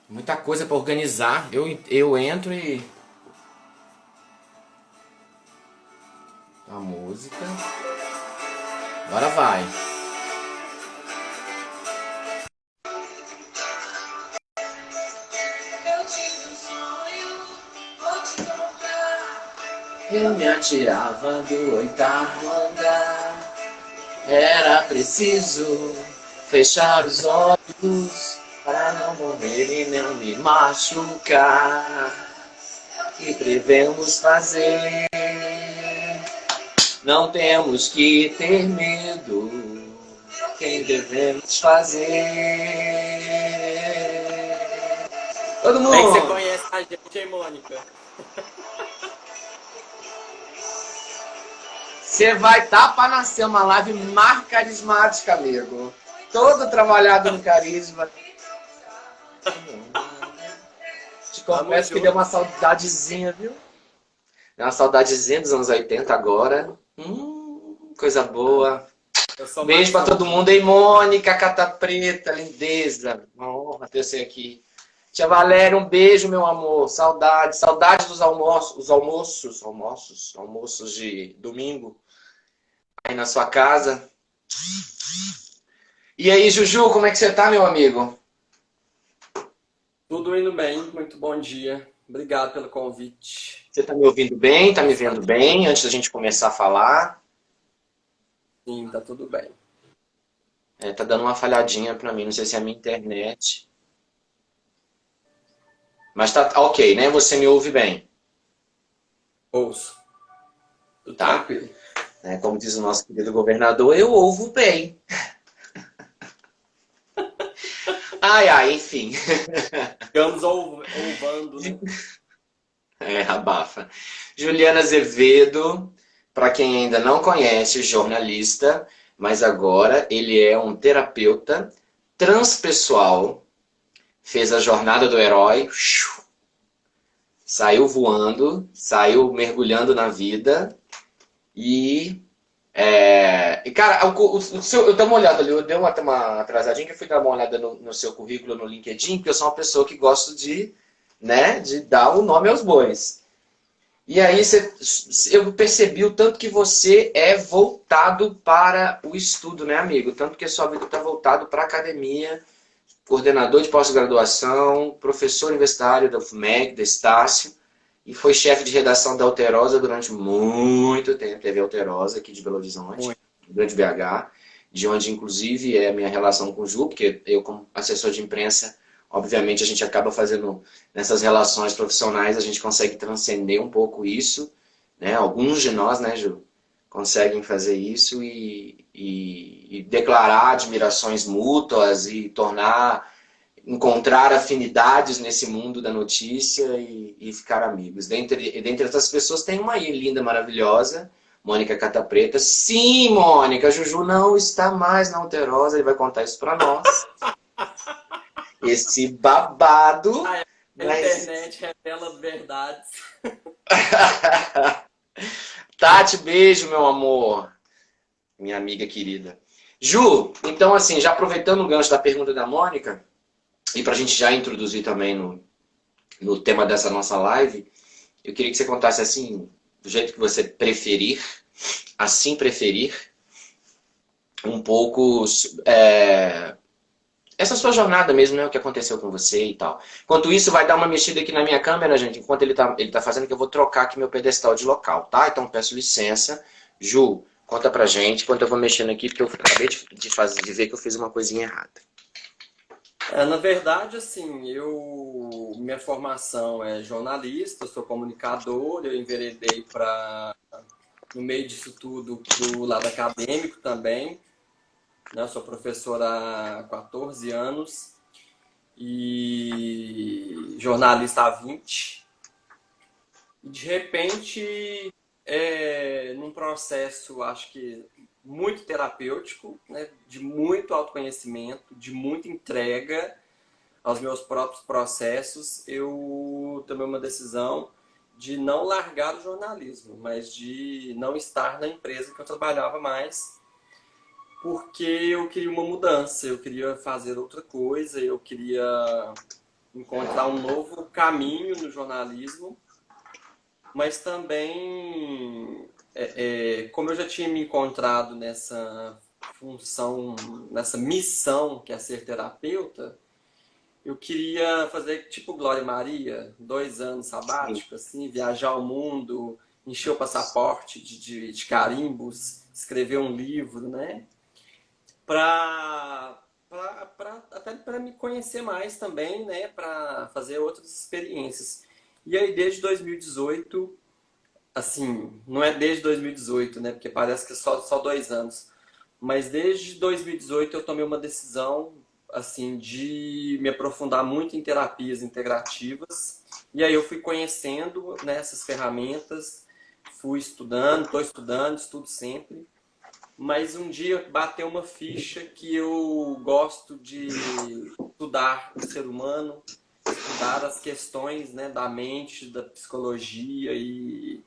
Muita coisa pra organizar. Eu entro e. A música. Agora vai. Eu tive um sonho, vou te contar. Eu me atirava do oitavo andar. Era preciso fechar os olhos para não morrer e não me machucar. O que devemos fazer? Não temos que ter medo. O que devemos fazer? Todo Bem que você mundo! conhece a gente, hein, Mônica? Você vai estar para nascer uma live mais carismática, amigo. Todo trabalhado no carisma. Te Tamo confesso que deu junto. uma saudadezinha, viu? Deu uma saudadezinha dos anos 80 agora. Coisa boa. Eu sou Beijo mais pra todo novo. mundo, hein, Mônica, Cata Preta, lindeza. Uma honra ter você aqui. Tia Valéria, um beijo, meu amor. Saudade, saudade dos almoços, almoços de domingo aí na sua casa. E aí, Juju, como é que você tá, meu amigo? Tudo indo bem, muito bom dia. Obrigado pelo convite. Você tá me ouvindo bem? Tá me Graças a vendo Deus. bem? Antes da gente começar a falar, Sim, tá tudo bem. tá dando uma falhadinha pra mim. Não sei se é a minha internet. Mas tá ok, né? Você me ouve bem, Ouço. Tudo tá? tranquilo. Como diz o nosso querido governador, eu ouvo bem. Ai, ai, enfim. Ficamos ouvando, né? Abafa. Juliana Azevedo, para quem ainda não conhece, jornalista, mas agora ele é um terapeuta transpessoal, fez a jornada do herói, saiu voando, saiu mergulhando na vida e cara, eu dei uma olhada ali, eu dei uma atrasadinha que eu fui dar uma olhada no seu currículo no LinkedIn, porque eu sou uma pessoa que gosto de, né, de dar o nome aos bois. E aí eu percebi o tanto que você é voltado para o estudo, né, amigo? Tanto que a sua vida está voltado para a academia, coordenador de pós-graduação, professor universitário da FUMEC, da Estácio, e foi chefe de redação da Alterosa durante muito tempo, TV Alterosa, aqui de Belo Horizonte, Muito. grande BH, de onde inclusive é a minha relação com o Ju, porque eu como assessor de imprensa, obviamente a gente acaba fazendo, nessas relações profissionais, a gente consegue transcender um pouco isso, né? Alguns de nós, né, Ju, conseguem fazer isso e declarar admirações mútuas e encontrar afinidades nesse mundo da notícia e ficar amigos. Dentre essas pessoas tem uma aí linda, maravilhosa, Mônica Catapreta. Sim, Mônica, a Juju não está mais na Alterosa, ele vai contar isso para nós. Esse babado, Ah, a mas... internet revela verdades. Tati, beijo, meu amor, minha amiga querida. Ju, então assim, já aproveitando o gancho da pergunta da Mônica, e para a gente já introduzir também no tema dessa nossa live, eu queria que você contasse assim, do jeito que você preferir, assim preferir, um pouco essa sua jornada mesmo, né? O que aconteceu com você e tal. Enquanto isso, vai dar uma mexida aqui na minha câmera, gente, enquanto ele tá fazendo, que eu vou trocar aqui meu pedestal de local, tá? Então peço licença. Ju, conta pra gente, enquanto eu vou mexendo aqui, porque eu acabei de ver que eu fiz uma coisinha errada. Na verdade, assim, minha formação é jornalista, sou comunicador, eu enveredei no meio disso tudo, pro lado acadêmico também, né? Eu sou professor há 14 anos e jornalista há 20. E de repente, num processo, acho que muito terapêutico, né? De muito autoconhecimento, de muita entrega aos meus próprios processos, eu tomei uma decisão de não largar o jornalismo, mas de não estar na empresa que eu trabalhava mais, porque eu queria uma mudança, eu queria fazer outra coisa, eu queria encontrar um novo caminho no jornalismo, mas também, como eu já tinha me encontrado nessa função, nessa missão que é ser terapeuta, eu queria fazer tipo Glória Maria, 2 anos Sim. sabático, assim, viajar o mundo, encher o passaporte de carimbos, escrever um livro, né? Para até para me conhecer mais também, né? Para fazer outras experiências. E aí, desde 2018, assim, não é desde 2018, né? Porque parece que é só 2 anos. Mas desde 2018 eu tomei uma decisão, assim, de me aprofundar muito em terapias integrativas. E aí eu fui conhecendo, né, essas ferramentas, fui estudando, estou estudando, estudo sempre. Mas um dia bateu uma ficha que eu gosto de estudar o ser humano, estudar as questões, né, da mente, da psicologia e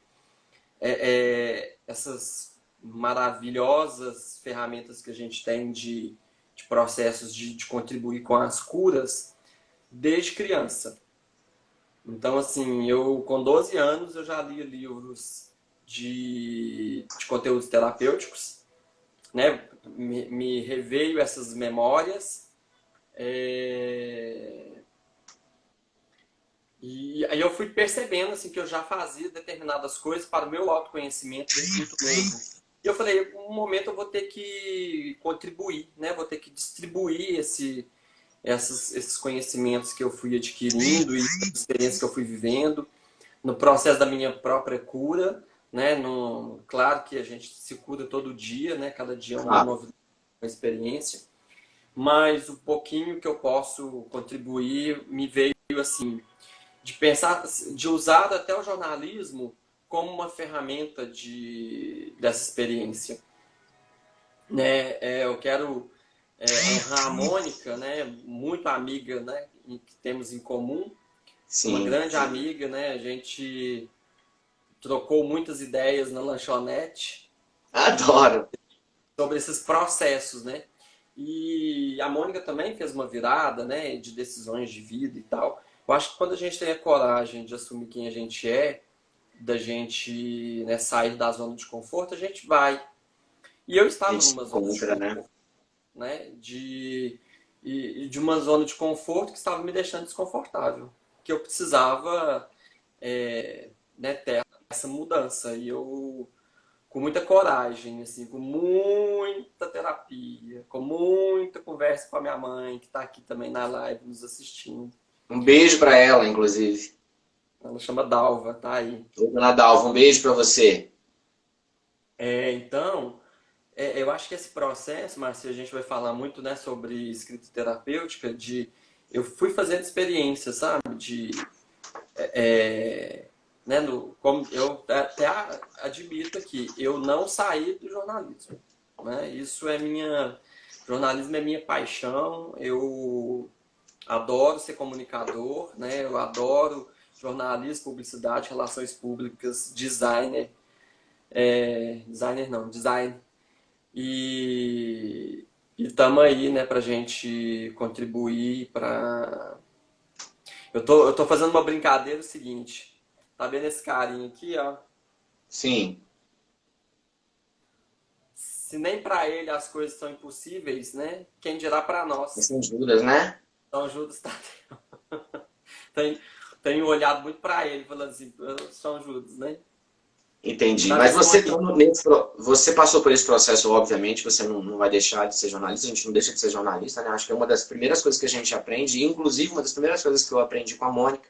essas maravilhosas ferramentas que a gente tem de processos de contribuir com as curas desde criança. Então, assim, eu com 12 anos eu já li livros de conteúdos terapêuticos, né? Me reveio essas memórias. E aí eu fui percebendo assim, que eu já fazia determinadas coisas para o meu autoconhecimento desde muito novo. E eu falei, um momento eu vou ter que contribuir, né? Vou ter que distribuir esses conhecimentos que eu fui adquirindo e as experiências que eu fui vivendo no processo da minha própria cura, né? Claro que a gente se cura todo dia, né? Cada dia é uma Ah, novidade, uma experiência, mas o pouquinho que eu posso contribuir me veio assim de pensar, de usar até o jornalismo como uma ferramenta dessa experiência, né? Eu quero honrar a Mônica, né? Muito amiga, né? Que temos em comum, uma sim. grande amiga, né? A gente trocou muitas ideias na lanchonete Adoro. sobre esses processos, né? E a Mônica também fez uma virada, né, de decisões de vida e tal. Eu acho que quando a gente tem a coragem de assumir quem a gente é, da gente, né, sair da zona de conforto, a gente vai. E eu A estava gente se numa zona de encontra, né? conforto, né, de uma zona de conforto que estava me deixando desconfortável, que eu precisava, né, ter essa mudança. E eu com muita coragem, assim, com muita terapia, com muita conversa com a minha mãe, que está aqui também na live nos assistindo. Um beijo para ela, inclusive. Ela chama Dalva, tá aí. Ô, dona Dalva, um beijo para você. Então, eu acho que esse processo, Marcia, a gente vai falar muito, né, sobre escrita terapêutica, eu fui fazendo experiência, sabe, né, como eu até admito aqui, eu não saí do jornalismo, né? Jornalismo é minha paixão. Eu adoro ser comunicador, né? Eu adoro jornalismo, publicidade, relações públicas, designer não, design. E estamos aí, né, pra gente contribuir para. Eu tô fazendo uma brincadeira o seguinte. Tá vendo esse carinha aqui, ó? Sim, Se nem para ele as coisas são impossíveis, né? Quem dirá para nós? são Judas, né? São Judas Tadeu. Tem, tenho olhado muito para ele, falando assim, São Judas, né? Entendi. Tá Mas vendo você, aqui? você passou por esse processo, obviamente, você não vai deixar de ser jornalista, a gente não deixa de ser jornalista, né? Acho que é uma das primeiras coisas que a gente aprende, e inclusive uma das primeiras coisas que eu aprendi com a Mônica,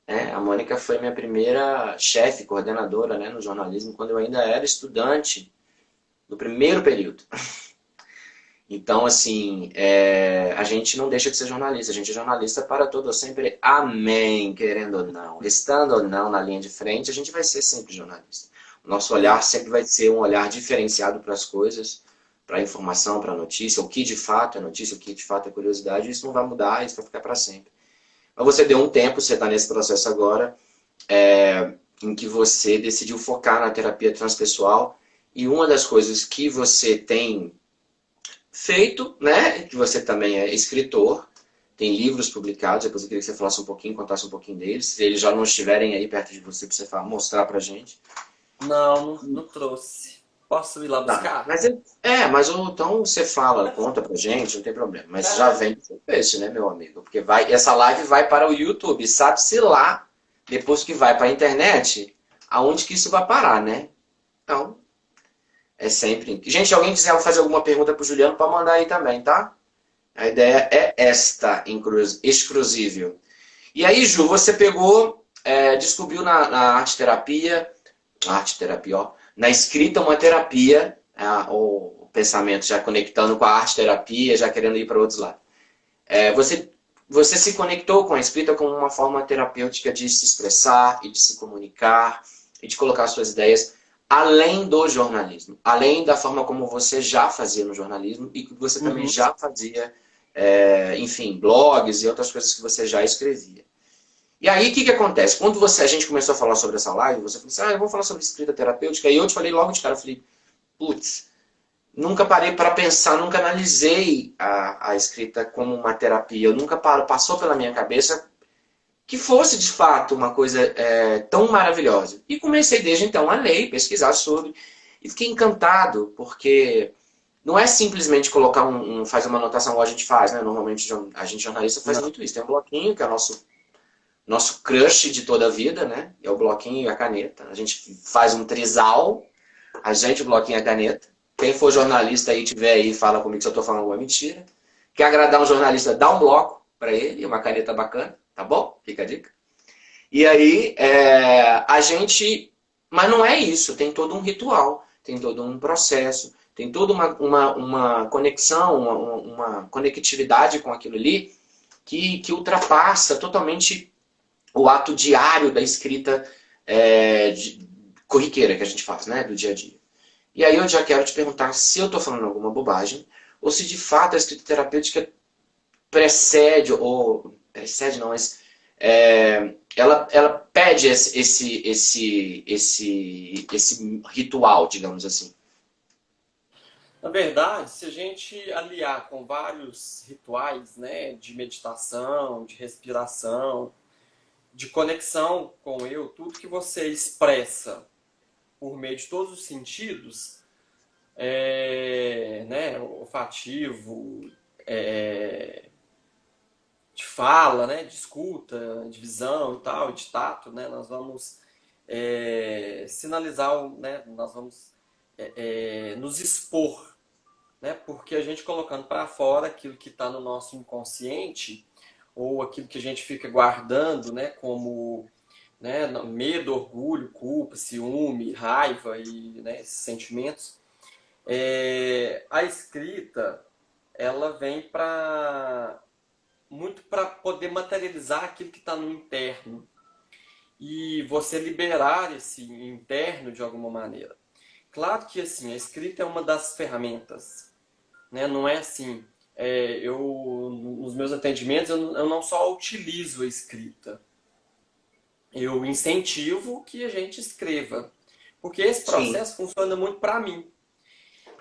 né? A Mônica foi minha primeira chefe, coordenadora, né, no jornalismo, quando eu ainda era estudante, no primeiro período. Então, assim, a gente não deixa de ser jornalista. A gente é jornalista para todo sempre. Amém, querendo ou não. Estando ou não na linha de frente, a gente vai ser sempre jornalista. O nosso olhar sempre vai ser um olhar diferenciado para as coisas, para a informação, para a notícia, o que de fato é notícia, o que de fato é curiosidade. Isso não vai mudar, isso vai ficar para sempre. Mas você deu um tempo, você está nesse processo agora, em que você decidiu focar na terapia transpessoal. E uma das coisas que você tem feito, né, que você também é escritor, tem livros publicados, depois eu queria que você falasse um pouquinho, contasse um pouquinho deles, se eles já não estiverem aí perto de você, para você mostrar pra gente. Não trouxe. Posso ir lá Tá, buscar? mas mas então você fala, conta pra gente, não tem problema. Mas já vem do peixe, né, meu amigo? Porque essa live vai para o YouTube. Sabe-se lá, depois que vai para a internet, aonde que isso vai parar, né? Então, é sempre. Gente, alguém quiser fazer alguma pergunta pro Juliano, pode mandar aí também, tá? A ideia é esta, exclusiva. E aí, Ju, você pegou, descobriu na arte terapia, ó, na escrita uma terapia, o pensamento já conectando com a arte terapia, já querendo ir para outros lados. Você se conectou com a escrita como uma forma terapêutica de se expressar e de se comunicar e de colocar suas ideias além do jornalismo, além da forma como você já fazia no jornalismo e que você também já fazia, enfim, blogs e outras coisas que você já escrevia. E aí, o que acontece? Quando a gente começou a falar sobre essa live, você falou assim, eu vou falar sobre escrita terapêutica, e eu te falei logo de cara, eu falei, putz, nunca parei para pensar, nunca analisei a escrita como uma terapia, eu nunca passou pela minha cabeça que fosse de fato uma coisa tão maravilhosa. E comecei desde então a ler, pesquisar sobre, e fiquei encantado, porque não é simplesmente colocar fazer uma anotação igual a gente faz, né? Normalmente a gente jornalista faz Não. muito isso. Tem um bloquinho, que é o nosso crush de toda a vida, né? É o bloquinho e a caneta. A gente faz um trisal, a gente, o bloquinho e a caneta. Quem for jornalista aí, tiver aí, fala comigo se eu estou falando alguma mentira. Quer agradar um jornalista, dá um bloco para ele, uma caneta bacana, tá bom? Fica a dica. E aí, a gente... Mas não é isso, tem todo um ritual, tem todo um processo, tem toda uma conexão, uma conectividade com aquilo ali que ultrapassa totalmente o ato diário da escrita corriqueira que a gente faz, né, do dia a dia. E aí eu já quero te perguntar se eu estou falando alguma bobagem, ou se de fato a escrita terapêutica precede não, mas ela pede esse ritual, digamos assim. Na verdade, se a gente aliar com vários rituais, né, de meditação, de respiração, de conexão com eu, tudo que você expressa por meio de todos os sentidos, né, olfativo, de fala, né, de escuta, de visão e tal, de tato, né, nós vamos sinalizar, né, nós vamos nos expor, né, porque a gente colocando para fora aquilo que está no nosso inconsciente ou aquilo que a gente fica guardando, né, como, né, medo, orgulho, culpa, ciúme, raiva e, né, esses sentimentos, a escrita ela vem muito para poder materializar aquilo que está no interno e você liberar esse interno de alguma maneira. Claro que assim, a escrita é uma das ferramentas, né? Não é assim, nos meus atendimentos eu não só utilizo a escrita, eu incentivo que a gente escreva, porque esse Sim, processo funciona muito para mim.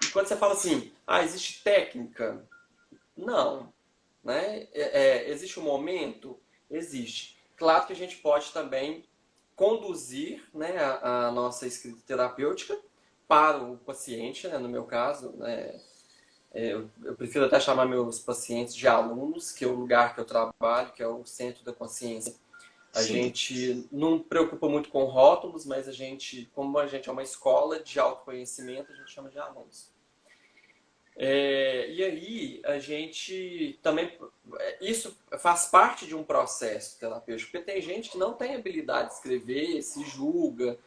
E quando você fala assim, existe técnica? Não, né? Existe um momento? Existe. Claro que a gente pode também conduzir, né, a nossa escrita terapêutica para o paciente, né, no meu caso, né, eu prefiro até chamar meus pacientes de alunos, que é o lugar que eu trabalho, que é o Centro da Consciência. A sim. gente não preocupa muito com rótulos, mas como a gente é uma escola de autoconhecimento, a gente chama de alunos. E aí a gente também... Isso faz parte de um processo terapêutico, porque tem gente que não tem habilidade de escrever, se julga,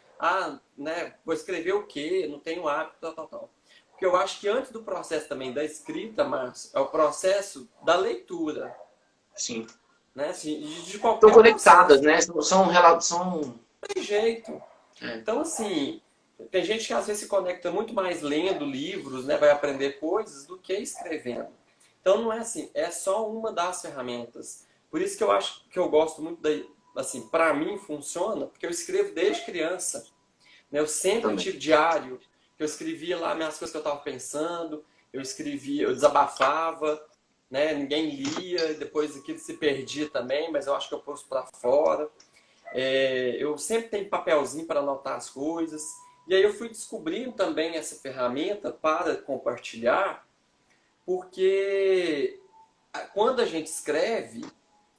né, vou escrever o quê? Não tenho hábito, tal. Porque eu acho que antes do processo também da escrita, Márcio, é o processo da leitura, Sim. né? Assim, de Estão qualquer conectadas, processo. né? São... Não tem jeito. É, Então, assim, tem gente que às vezes se conecta muito mais lendo livros, né? Vai aprender coisas do que escrevendo. Então, não é assim, é só uma das ferramentas. Por isso que eu acho que eu gosto muito assim, para mim funciona, porque eu escrevo desde criança, né? Eu sempre também. tive diário, que eu escrevia lá minhas coisas que eu estava pensando, eu desabafava. né? Ninguém lia, depois aquilo se perdia também, mas eu acho que eu pus para fora. Eu sempre tenho papelzinho para anotar as coisas. E aí eu fui descobrindo também essa ferramenta para compartilhar, porque quando a gente escreve,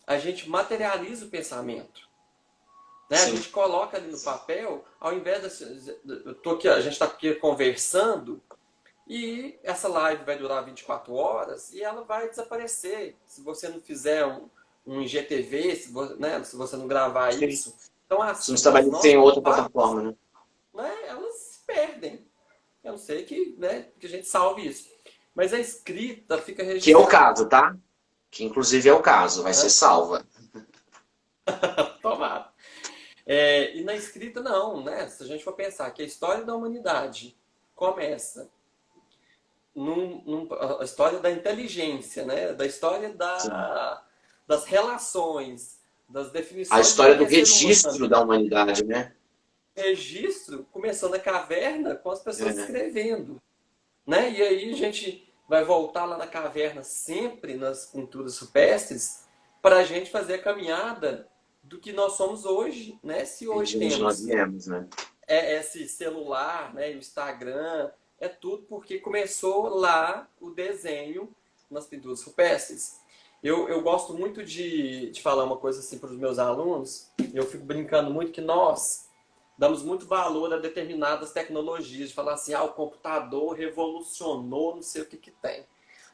a gente materializa o pensamento. Né? A Sim. gente coloca ali no papel, ao invés de a gente está aqui conversando, e essa live vai durar 24 horas e ela vai desaparecer se você não fizer um IGTV, né, se você não gravar Sim. isso. Então, Se não as estabelecer em nossas outra partes, plataforma, né? né, elas se perdem. Eu não sei que, né, que a gente salve isso. Mas a escrita fica Que é o registrada. caso, tá? Que inclusive é o caso, vai ser Né? salva. Tomara. E na escrita, não, né? Se a gente for pensar que a história da humanidade começa a história da inteligência, né? Da história Sim. das relações, das A definições do história que do é ser humano. registro da humanidade, né? Registro começou na caverna com as pessoas É. escrevendo, né? E aí a gente vai voltar lá na caverna sempre nas culturas rupestres para a gente fazer a caminhada do que nós somos hoje, né? Se E hoje de onde nós temos viemos, né? esse celular, né, o Instagram, é tudo porque começou lá o desenho nas pinturas rupestres. Eu gosto muito de falar uma coisa assim para os meus alunos, eu fico brincando muito que nós damos muito valor a determinadas tecnologias, de falar assim, o computador revolucionou, não sei o que tem.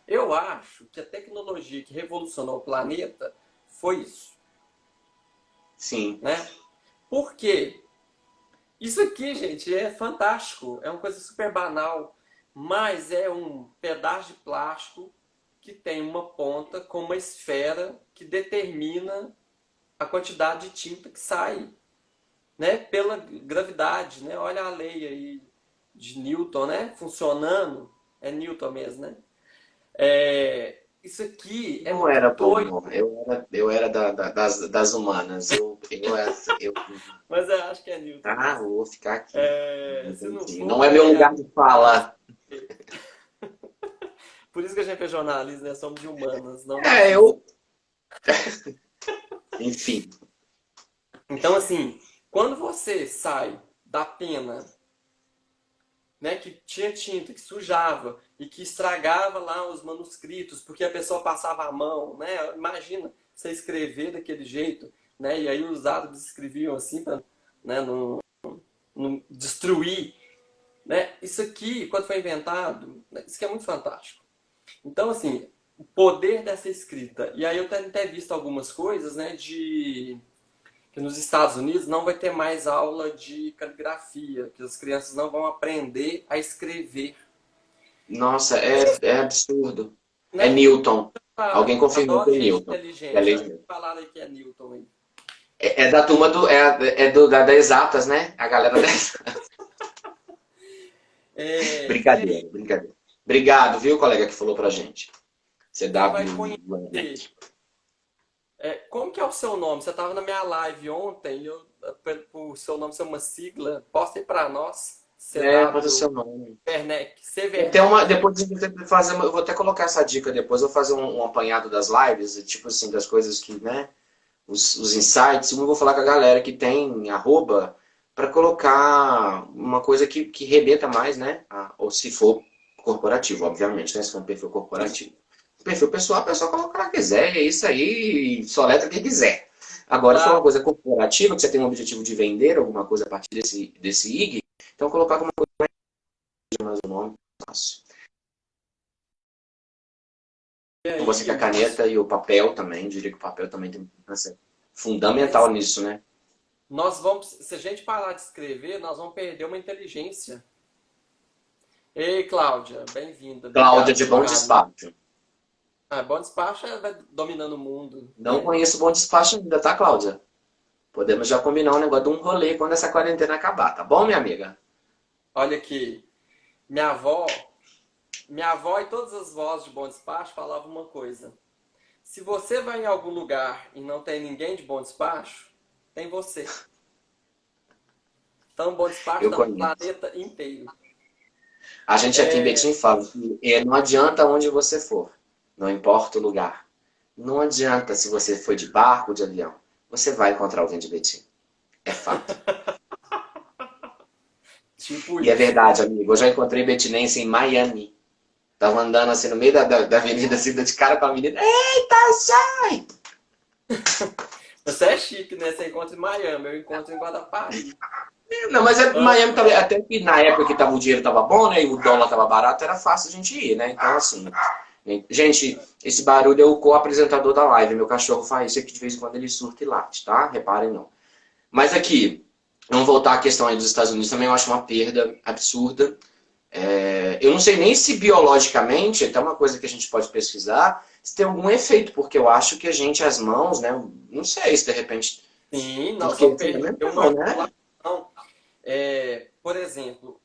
Eu acho que a tecnologia que revolucionou o planeta foi isso, Sim. né? Por quê? Isso aqui, gente, é fantástico. É uma coisa super banal, mas é um pedaço de plástico que tem uma ponta com uma esfera que determina a quantidade de tinta que sai, né? Pela gravidade, né? Olha a lei aí de Newton, né? Funcionando. É Newton mesmo, né? Isso aqui é Não muito era doido, bom, eu era das humanas. Eu, mas eu acho que é Newton mesmo. vou ficar aqui. Se não Entendi. Não for, é meu é lugar de fala. por isso que a gente é jornalista, né? Somos de humanas, não de É, física. enfim. Então, assim, quando você sai da pena, né, que tinha tinta, que sujava e que estragava lá os manuscritos, porque a pessoa passava a mão, né? Imagina você escrever daquele jeito, né? E aí os árabes escreviam assim para, né, não destruir, né? Isso aqui, quando foi inventado, né, isso aqui é muito fantástico. Então, assim, o poder dessa escrita. E aí eu tenho até visto algumas coisas, né, de que nos Estados Unidos não vai ter mais aula de caligrafia, que as crianças não vão aprender a escrever, Nossa, é absurdo. É né? Newton. Alguém Claro, confirmou que adoro é gente Newton. É inteligente. lei. Já falaram aí que é Newton aí. É da turma da exatas, né? A galera da E aí Brincadeira, brincadeira. Obrigado, viu, colega que falou pra gente. você vai CW conhecer. Net. Como que é o seu nome? Você estava na minha live ontem, o seu nome ser uma sigla, posta aí para nós. Pode ser CW seu nome. Werneck, C. Tem até uma, Werneck. depois a gente vai fazer, eu vou até colocar essa dica depois, eu vou fazer um apanhado das lives, tipo assim, das coisas que, né, os insights, eu vou falar com a galera que tem arroba, para colocar uma coisa que rebenta mais, né, ou se for corporativo, obviamente, né, se for um perfil Sim. corporativo. Perfil pessoal, a pessoa coloca o que quiser, é isso aí, soletra o que quiser. Agora, se for uma Claro. coisa corporativa, que você tem um objetivo de vender alguma coisa a partir desse IG, então colocar como mais um nome fácil. E Com você aí, que a caneta e o papel também, diria que o papel também tem importância mas fundamental nisso, né? nós vamos, se a gente parar de escrever, nós vamos perder uma inteligência. Ei, Cláudia, bem-vinda. Cláudia Obrigado de pelo Bom carinho. Despacho. Bom despacho vai dominando o mundo, Não né? conheço Bom Despacho ainda, tá, Cláudia? Podemos já combinar um negócio de um rolê quando essa quarentena acabar, tá bom, minha amiga? Olha aqui, minha avó, minha avó e todas as vozes de Bom Despacho falavam uma coisa. Se você vai em algum lugar e não tem ninguém de Bom Despacho, tem você. Então, Bom Despacho Eu está no conheço. planeta inteiro. A gente aqui em Betim fala que não adianta onde você for. não importa o lugar. Não adianta se você foi de barco ou de avião. Você vai encontrar alguém de Betim. É fato. Tipo E é isso, verdade, né? amigo. Eu já encontrei betinense em Miami. Tava andando assim no meio da avenida, assim, de cara com a menina. Eita, sai! Você é chique, né? Você encontra em Miami, eu encontro em Guarapari. Não, mas é, Amo Miami também, até que na época que tava, o dinheiro tava bom, né? E o dólar tava barato, era fácil a gente ir, né? Então, assim. Gente, esse barulho é o co-apresentador da live. Meu cachorro faz isso aqui de vez em quando ele surta e late, tá? Reparem não. Mas aqui, vamos voltar à questão aí dos Estados Unidos, também eu acho uma perda absurda. Eu não sei nem se biologicamente, até uma coisa que a gente pode pesquisar, se tem algum efeito, porque eu acho que a gente, as mãos, né? Não sei se de repente. sim, nós Porque vamos é perder uma mental, né? articulação. Por exemplo,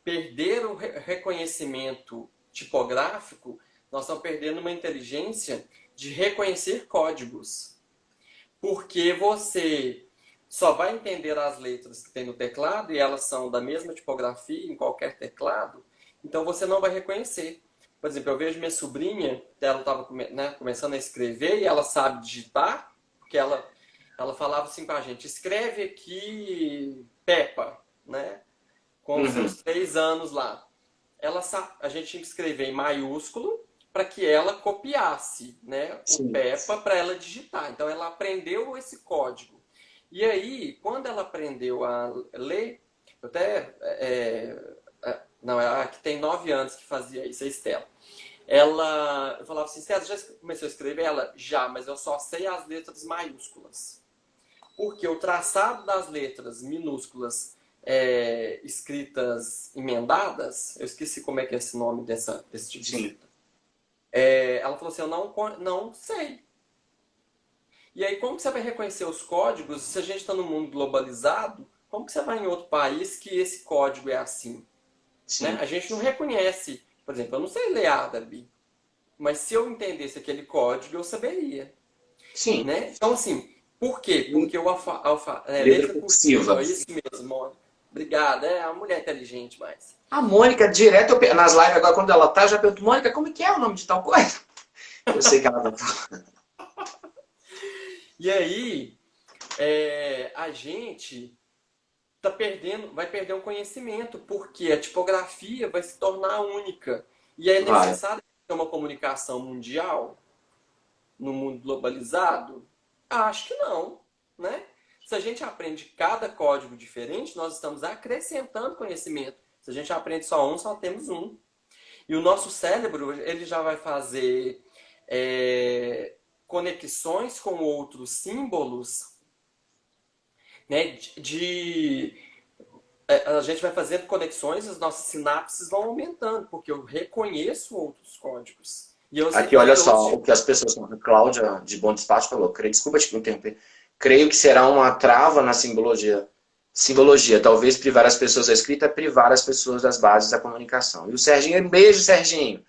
perder o reconhecimento tipográfico, nós estamos perdendo uma inteligência de reconhecer códigos. Porque você só vai entender as letras que tem no teclado e elas são da mesma tipografia em qualquer teclado, então você não vai reconhecer. Por exemplo, eu vejo minha sobrinha, ela estava começando a escrever e ela sabe digitar, porque ela falava assim com a gente, escreve aqui Peppa, né? Com os Uhum. seus 3 anos lá. A gente tinha que escrever em maiúsculo para que ela copiasse, né, o Sim. Peppa para ela digitar. Então ela aprendeu esse código. E aí, quando ela aprendeu a ler, eu até não, é a que tem 9 anos que fazia isso, a Estela. Eu falava assim, Estela, já começou a escrever? Ela, já, mas eu só sei as letras maiúsculas. Porque o traçado das letras minúsculas escritas emendadas, eu esqueci como é que é esse nome desse tipo de Sim. escrita. Ela falou assim, eu não sei. E aí, como que você vai reconhecer os códigos se a gente está num mundo globalizado? Como que você vai em outro país que esse código é assim? Né? Sim. A gente não reconhece. Por exemplo, eu não sei ler árabe, mas se eu entendesse aquele código, eu saberia. Sim. Né? Então, assim, por quê? Porque o Letra letra cursiva, cursiva. isso mesmo, Mônica. Obrigada, é uma mulher inteligente, mas. A Mônica, direto, nas lives agora, quando ela tá, eu já pergunto, Mônica, como é que é o nome de tal coisa? Eu sei que ela vai falar. E aí, a gente vai perder um conhecimento, porque a tipografia vai se tornar única. E é Vai. necessário ter uma comunicação mundial no mundo globalizado? Acho que não, né? Se a gente aprende cada código diferente, nós estamos acrescentando conhecimento. Se a gente aprende só um, só temos um. E o nosso cérebro, ele já vai fazer conexões com outros símbolos, né? A gente vai fazendo conexões, as nossas sinapses vão aumentando, porque eu reconheço outros códigos. E eu sei Aqui, que olha tem só, outros. o que as pessoas... A Cláudia, de Bom Despacho, falou. Desculpa te interromper. Creio que será uma trava na simbologia. Simbologia, talvez privar as pessoas da escrita é privar as pessoas das bases da comunicação. E o Serginho, um beijo, Serginho.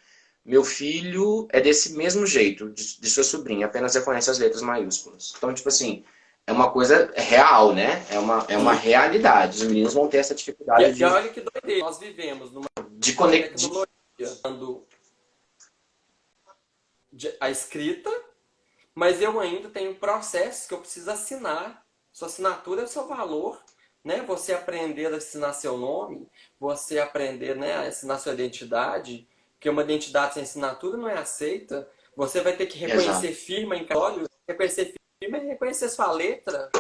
Meu filho é desse mesmo jeito, de sua sobrinha, apenas reconhece as letras maiúsculas. Então, tipo assim, é uma coisa real, né? É uma realidade. Os meninos vão ter essa dificuldade E olha que doideira, nós vivemos numa de conectar. tecnologia dando a escrita, mas eu ainda tenho processos que eu preciso assinar. Sua assinatura é o seu valor, né? Você aprender a assinar seu nome, você aprender, né, a assinar sua identidade, porque uma identidade sem assinatura não é aceita. Você vai ter que Exato. reconhecer firma em cartório, reconhecer firma e reconhecer sua letra.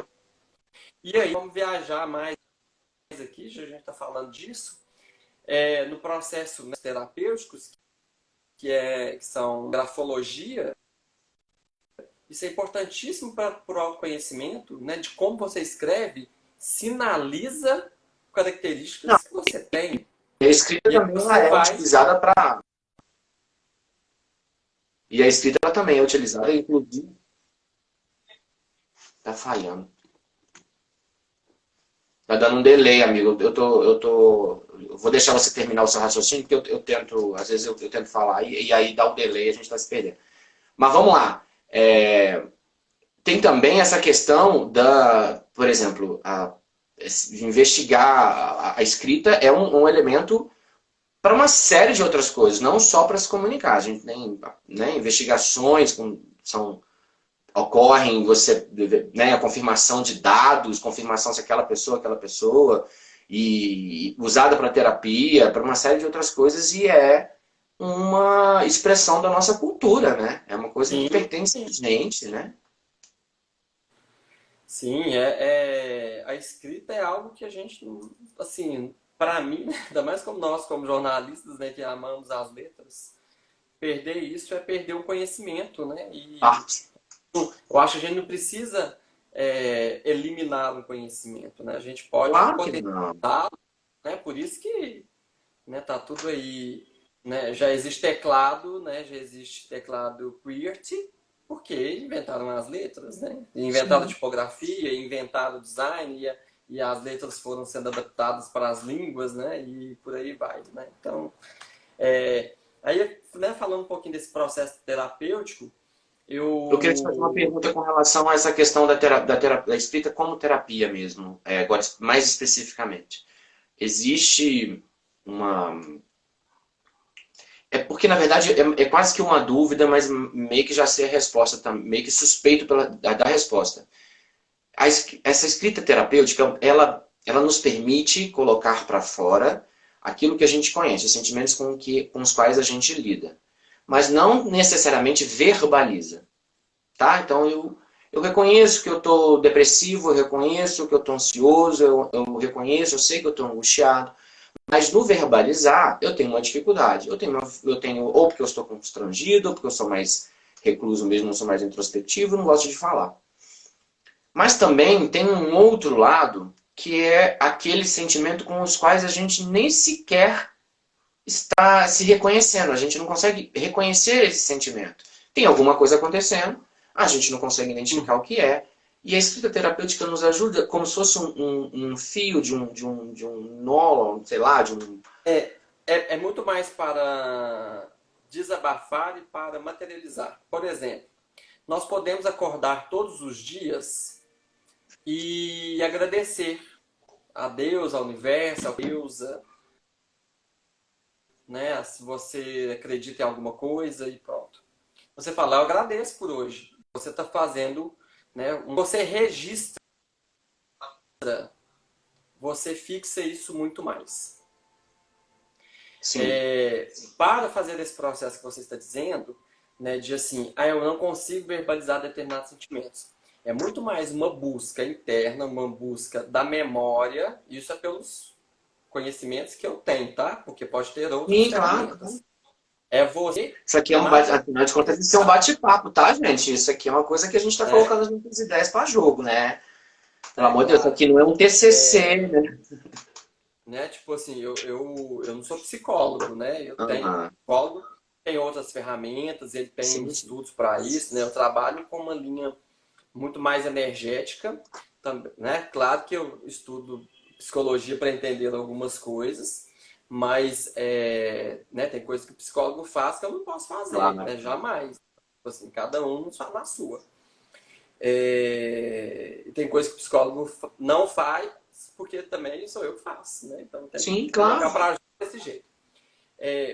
E aí, vamos viajar mais aqui, já a gente está falando disso, no processo, né, terapêuticos, que são grafologia. Isso é importantíssimo para o autoconhecimento, né? De como você escreve, sinaliza Não, características que você tem. e a escrita E aí também ela você é vai. utilizada para. E a escrita ela também é utilizada, inclusive. Tá falhando. Tá dando um delay, amigo. Eu vou deixar você terminar o seu raciocínio, porque eu tento, às vezes eu tento falar e aí dá o delay e a gente vai se perdendo. Mas vamos lá. Tem também essa questão por exemplo, investigar a escrita é um elemento para uma série de outras coisas, não só para se comunicar. A gente tem, né, investigações ocorrem, você, né, a confirmação de dados, confirmação se aquela pessoa, e usada para terapia, para uma série de outras coisas, e é uma expressão da nossa cultura, né? É uma coisa que Sim, pertence a gente, né? sim, a escrita é algo que a gente, assim, para mim, né, ainda mais como nós, como jornalistas, né, que amamos as letras, perder isso é perder o conhecimento, né? Ah, E eu acho que a gente não precisa eliminar um conhecimento, né? A gente pode claro que não. potencializá-lo, né? Por isso que, né, tá tudo aí, né? Já existe teclado, né? Já existe teclado QWERTY, porque inventaram as letras, né? Inventaram a Sim. tipografia, inventaram o design e as letras foram sendo adaptadas para as línguas, né? E por aí vai, né? Então, aí, né, falando um pouquinho desse processo terapêutico, Eu queria te fazer uma eu pergunta com relação a essa questão da escrita como terapia mesmo, agora mais especificamente. Existe uma. É porque, na verdade, é quase que uma dúvida, mas meio que já sei a resposta, meio que suspeito da resposta. Essa escrita terapêutica, ela nos permite colocar para fora aquilo que a gente conhece, os sentimentos com os quais a gente lida. Mas não necessariamente verbaliza. Tá? Então eu reconheço que eu estou depressivo, eu reconheço que eu estou ansioso, eu reconheço, eu sei que eu estou angustiado, mas no verbalizar eu tenho uma dificuldade. Eu tenho ou porque eu estou constrangido, ou porque eu sou mais recluso mesmo, não sou mais introspectivo, não gosto de falar. Mas também tem um outro lado que é aquele sentimento com os quais a gente nem sequer está se reconhecendo. A gente não consegue reconhecer esse sentimento. Tem alguma coisa acontecendo, a gente não consegue identificar o que é. E a escrita terapêutica nos ajuda como se fosse um fio de um nó, sei lá, de um. é muito mais para desabafar e para materializar. Por exemplo, nós podemos acordar todos os dias e agradecer a Deus, ao universo, a deusa, né? Se você acredita em alguma coisa e pronto. Você fala, eu agradeço por hoje. Você está fazendo, né? Você registra, você fixa isso muito mais. Sim. Para fazer esse processo que você está dizendo, né, de assim, eu não consigo verbalizar determinados sentimentos. É muito mais uma busca interna, uma busca da memória, isso é pelos conhecimentos que eu tenho, tá? Porque pode ter outras Sim, claro. ferramentas. É você Isso aqui é afinal de contas, isso é um bate-papo, tá, gente? Isso aqui é uma coisa que a gente está é, colocando as nossas ideias para jogo, né? Pelo é amor de Deus, isso claro. aqui não é um TCC, né? Né? Tipo assim, eu não sou psicólogo, né? Eu tenho Aham. psicólogo, tem outras ferramentas, ele tem Sim, sim. estudos para isso, né? Eu trabalho com uma linha muito mais energética, também, né? Claro que eu estudo psicologia para entender algumas coisas, mas né, tem coisas que o psicólogo faz que eu não posso fazer, Claro. né? Jamais. Tipo assim, cada um na sua. Tem coisas que o psicólogo não faz, porque também sou eu que faço, né? Então tem que Sim, colocar claro. para agir desse jeito.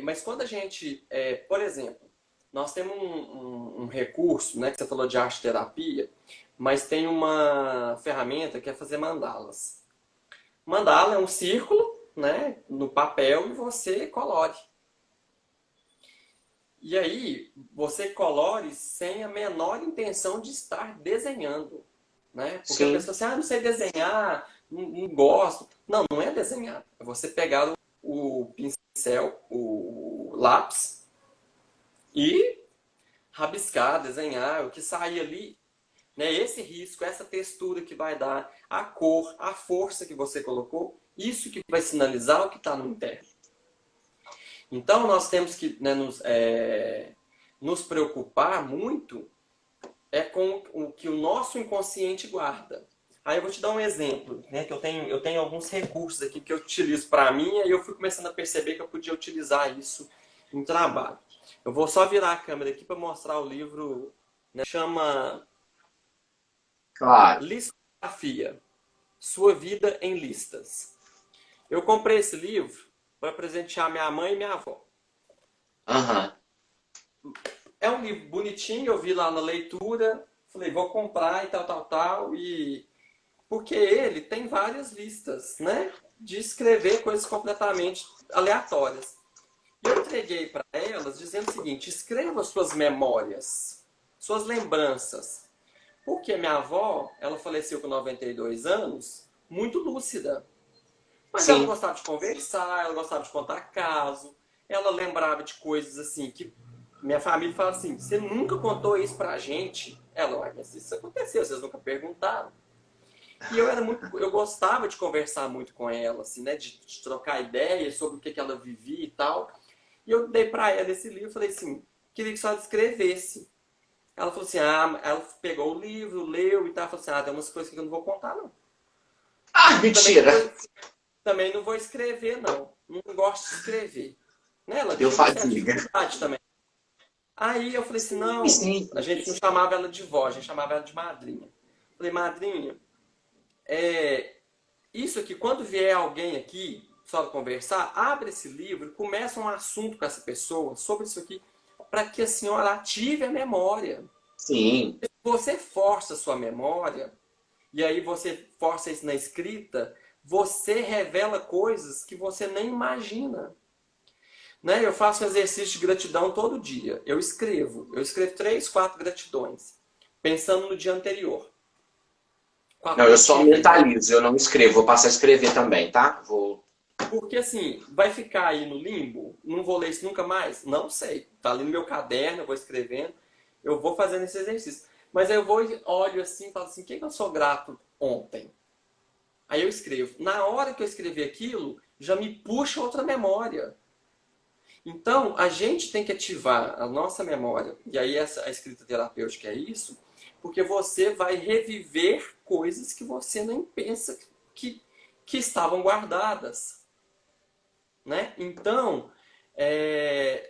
Mas quando a gente, por exemplo, nós temos um recurso, né, que você falou de arte terapia, mas tem uma ferramenta que é fazer mandalas. Mandala é um círculo, né, no papel e você colore. E aí, você colore sem a menor intenção de estar desenhando, né? Porque a Sim. pessoa assim, não sei desenhar, não gosto. Não, não é desenhar. É você pegar o pincel, o lápis e rabiscar, desenhar, o que sair ali, né? Esse risco, essa textura que vai dar, a cor, a força que você colocou, isso que vai sinalizar o que está no interno. Então, nós temos que, né, nos preocupar muito com o que o nosso inconsciente guarda. Aí eu vou te dar um exemplo, né, que eu tenho alguns recursos aqui que eu utilizo para mim, e aí eu fui começando a perceber que eu podia utilizar isso em trabalho. Eu vou só virar a câmera aqui para mostrar o livro, né, chama Claro. Listografia, Sua Vida em Listas. Eu comprei esse livro para presentear minha mãe e minha avó. Aham. É um livro bonitinho, eu vi lá na leitura, falei, vou comprar e tal, tal, tal, e porque ele tem várias listas, né, de escrever coisas completamente aleatórias. E eu entreguei para elas dizendo o seguinte: escreva suas memórias, suas lembranças. Porque minha avó, ela faleceu com 92 anos, muito lúcida. Mas ela Sim. gostava de conversar, ela gostava de contar caso, ela lembrava de coisas assim que minha família fala assim: você nunca contou isso pra gente? Ela, uai, mas isso aconteceu, vocês nunca perguntaram. E eu gostava de conversar muito com ela, assim, né, de trocar ideias sobre o que ela vivia e tal. E eu dei pra ela esse livro, falei assim, queria que só escrevesse. Ela falou assim, ela pegou o livro, leu e tal, falou assim, tem umas coisas que eu não vou contar, não. Ah, Também não mentira! vou, também não vou escrever, não. Não gosto de escrever. Né? Ela Deu tinha uma certa fadiga. dificuldade também. Aí eu falei assim, Sim, não, sim. a gente não chamava ela de vó, a gente chamava ela de madrinha. Falei, madrinha, é, isso aqui, quando vier alguém aqui, só conversar, abre esse livro, começa um assunto com essa pessoa sobre isso aqui, para que a senhora ative a memória. Sim. Se você força a sua memória, e aí você força isso na escrita, você revela coisas que você nem imagina. Né? Eu faço um exercício de gratidão todo dia. Eu escrevo 3, 4 gratidões, pensando no dia anterior. Não, Com eu a só tia. mentalizo, eu não escrevo. Vou passar a escrever também, tá? Vou. Porque assim, vai ficar aí no limbo? Não vou ler isso nunca mais? Não sei. Tá ali no meu caderno, eu vou escrevendo, eu vou fazendo esse exercício. Mas aí eu vou e olho assim e falo assim, o que eu sou grato ontem? Aí eu escrevo. Na hora que eu escrever aquilo, já me puxa outra memória. Então, a gente tem que ativar a nossa memória. E aí a escrita terapêutica é isso, porque você vai reviver coisas que você nem pensa que, que estavam guardadas. Né? Então,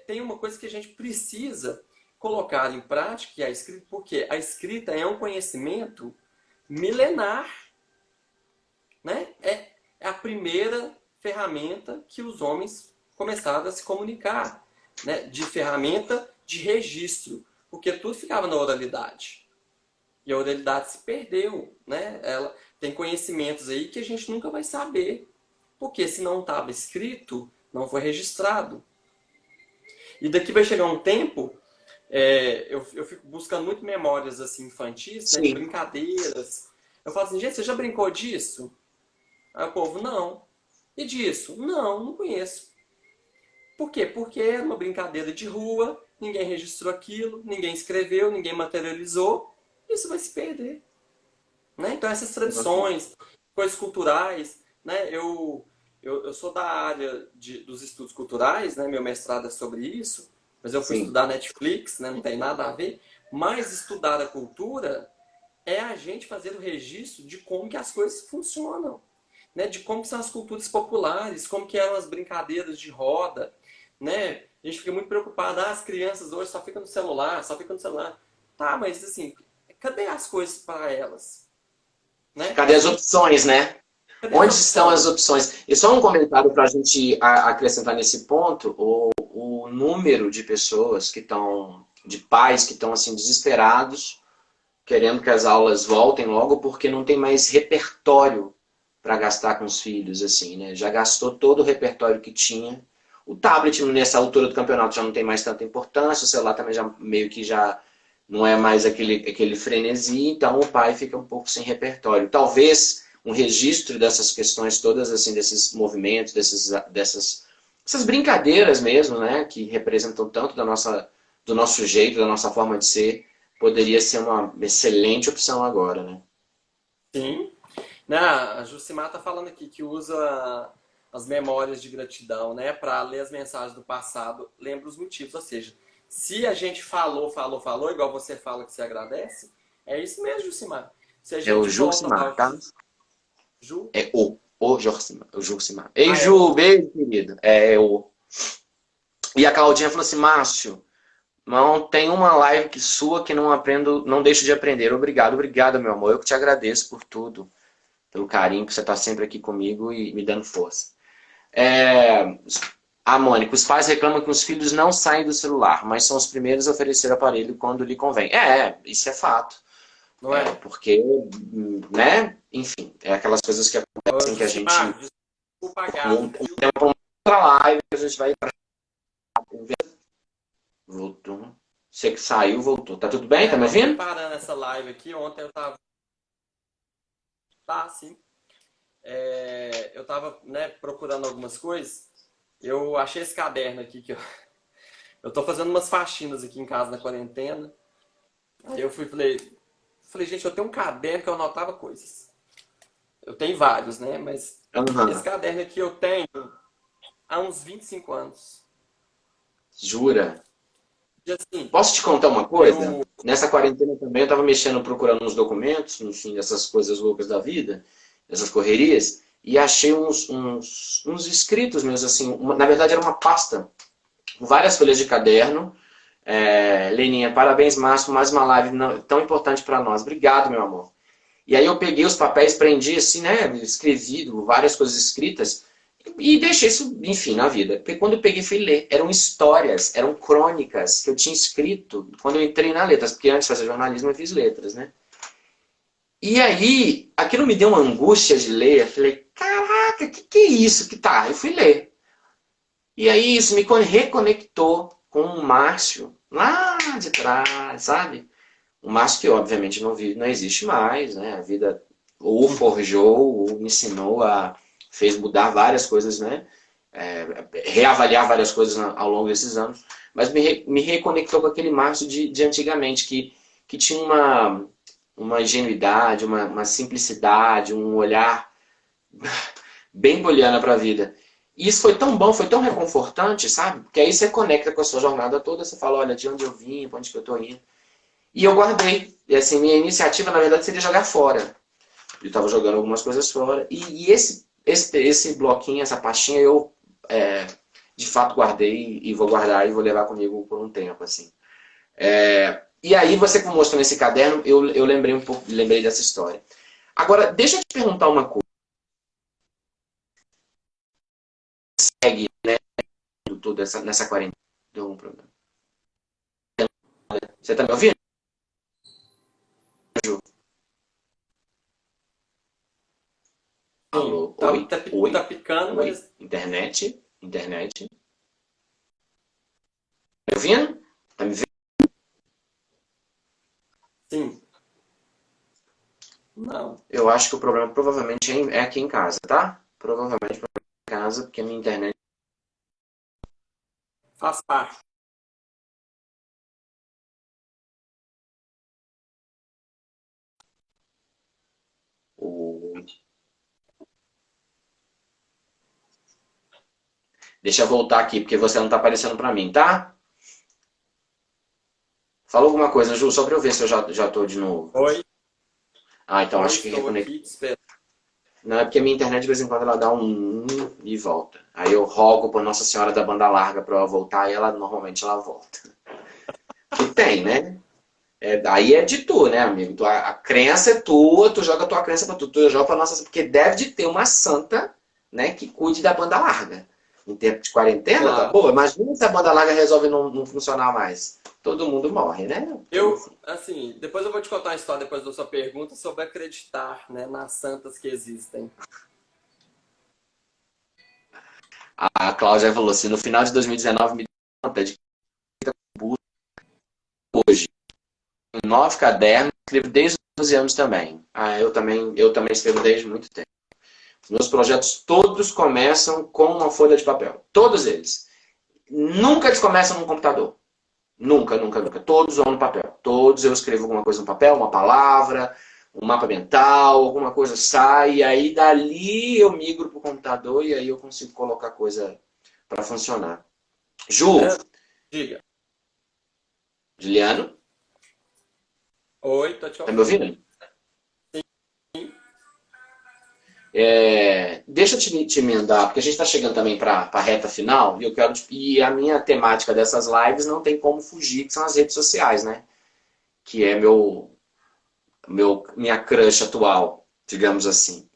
tem uma coisa que a gente precisa colocar em prática, que é a escrita, porque a escrita é um conhecimento milenar. Né? É a primeira ferramenta que os homens começaram a se comunicar, né? De ferramenta de registro, porque tudo ficava na oralidade. E a oralidade se perdeu. Né? Ela tem conhecimentos aí que a gente nunca vai saber, porque se não estava escrito, não foi registrado. E daqui vai chegar um tempo, eu fico buscando muito memórias assim infantis, né, de Sim. brincadeiras. Eu falo assim, gente, você já brincou disso? Aí o povo, não. E disso? Não, não conheço. Por quê? Porque era uma brincadeira de rua, ninguém registrou aquilo, ninguém escreveu, ninguém materializou, isso vai se perder. Né? Então essas tradições, coisas culturais, né? Eu sou da área dos estudos culturais, né? Meu mestrado é sobre isso, mas eu fui Sim. estudar Netflix, né? Não tem nada a ver. Mas estudar a cultura é a gente fazer o registro de como que as coisas funcionam. Né, de como são as culturas populares, como que eram as brincadeiras de roda, né? A gente fica muito preocupado, as crianças hoje só ficam no celular, só ficam no celular. Tá, mas assim, cadê as coisas para elas? Né? Cadê as opções, né? Cadê as Onde estão as opções? opções? E só um comentário para a gente acrescentar nesse ponto: o número de pessoas que estão, de pais que estão assim desesperados, querendo que as aulas voltem logo porque não tem mais repertório para gastar com os filhos, assim, né? Já gastou todo o repertório que tinha. O tablet nessa altura do campeonato já não tem mais tanta importância, o celular também já meio que já não é mais aquele frenesi, então o pai fica um pouco sem repertório. Talvez um registro dessas questões todas, assim, desses movimentos, dessas brincadeiras mesmo, né, que representam tanto do nosso jeito, da nossa forma de ser, poderia ser uma excelente opção agora, né? Sim. Né, a Jucimar está falando aqui que usa as memórias de gratidão, né, para ler as mensagens do passado, lembra os motivos. Ou seja, se a gente falou, igual você fala que você agradece, é isso mesmo, Jucimar. Se a É o gente volta lá, Jucimar, tá? Ju, É o Jucimar. O Jucimar. Ei, é o Ju, beijo, querido. É o. E a Claudinha falou assim, Márcio, não tem uma live que sua que não aprendo, não deixo de aprender. Obrigado, obrigado, meu amor. Eu que te agradeço por tudo, pelo carinho que você está sempre aqui comigo e me dando força. É, a Mônica, os pais reclamam que os filhos não saem do celular, mas são os primeiros a oferecer o aparelho quando lhe convém. Isso é fato. Não é? Porque, né? Enfim, é aquelas coisas que Ô, acontecem que a gente... desculpa a Um gafe, viu? tempo, outra live, a gente vai... Voltou. Você que saiu, voltou. Tá tudo bem? Tá me Eu ouvindo? preparando essa live aqui, ontem eu tava. Tá, sim. Eu tava, né, procurando algumas coisas. Eu achei esse caderno aqui que eu tô fazendo umas faxinas aqui em casa na quarentena. Aí eu falei, gente, eu tenho um caderno que eu anotava coisas. Eu tenho vários, né? Mas esse Aham. caderno aqui eu tenho há uns 25 anos. Jura? E assim, Posso te contar uma coisa? eu. Nessa quarentena também eu estava mexendo, procurando uns documentos, enfim, essas coisas loucas da vida, essas correrias, e achei uns escritos meus, assim, na verdade era uma pasta, com várias folhas de caderno. Leninha, parabéns, Márcio, por mais uma live tão importante para nós. Obrigado, meu amor. E aí eu peguei os papéis, prendi assim, né? Escrevi várias coisas escritas e deixei isso, enfim, na vida. Porque quando eu peguei e fui ler, eram histórias, eram crônicas que eu tinha escrito quando eu entrei na letras, porque antes de fazer jornalismo eu fiz letras, né? E aí, aquilo me deu uma angústia de ler. Eu falei, caraca, que é isso que tá? Eu fui ler. E aí isso me reconectou com o Márcio, lá de trás, sabe? O Márcio que obviamente não vive, não existe mais, né? A vida ou forjou, ou me ensinou fez mudar várias coisas, né? Reavaliar várias coisas ao longo desses anos, mas me reconectou com aquele Márcio de antigamente, que tinha uma ingenuidade, uma simplicidade, um olhar bem poliana para a vida. E isso foi tão bom, foi tão reconfortante, sabe? Porque aí você conecta com a sua jornada toda, você fala, olha, de onde eu vim, para onde que eu tô indo. E eu guardei. E assim, minha iniciativa, na verdade, seria jogar fora. Eu estava jogando algumas coisas fora. E esse bloquinho, essa pastinha, eu de fato guardei e vou guardar e vou levar comigo por um tempo, assim. E aí, você que mostrou nesse caderno, eu lembrei um pouco, lembrei dessa história. Agora, deixa eu te perguntar uma coisa. Segue, né, tudo nessa quarentena. Deu um problema. Você tá me ouvindo, Ju? Sim, Alô? Oi? tá Oi? picando, Oi? mas Internet? Internet? Tá me ouvindo? Tá me vendo? sim. Não, Eu acho que o problema provavelmente é aqui em casa, tá? Provavelmente é em casa, porque a minha internet... faz parte. o- Deixa eu voltar aqui, porque você não tá aparecendo pra mim, tá? Fala alguma coisa, Ju, só pra eu ver se eu já tô de novo. Oi, Ah, então oi, acho que estou aqui, reconectou. te espero. Não, é porque a minha internet de vez em quando ela dá um e volta. Aí eu rogo pra Nossa Senhora da Banda Larga pra ela voltar e ela normalmente ela volta. Que tem, né? Aí é de tu, né, amigo? A crença é tua, tu joga a tua crença pra tu joga pra nossa... Porque deve de ter uma santa, né, que cuide da banda larga. Em tempo de quarentena, tá Claro. boa? Imagina se a banda larga resolve não funcionar mais. Todo mundo morre, né? Eu, Enfim. assim, depois eu vou te contar uma história depois da sua pergunta sobre acreditar, né, nas santas que existem. A Cláudia falou assim, no final de 2019 me dei conta de que hoje, em 9 cadernos, escrevo desde os 12 anos também. Eu também escrevo desde muito tempo. Os meus projetos todos começam com uma folha de papel. Todos eles. Nunca eles começam no computador. Nunca, nunca, nunca. Todos vão no papel. Todos eu escrevo alguma coisa no papel, uma palavra, um mapa mental, alguma coisa sai, e aí dali eu migro para o computador e aí eu consigo colocar coisa para funcionar. Ju, É, diga. Juliano, Oi, tô te tá me ouvindo. ouvindo? Deixa eu te emendar, porque a gente está chegando também para a reta final, e eu quero e a minha temática dessas lives não tem como fugir, que são as redes sociais, né? Que é minha crush atual, digamos assim.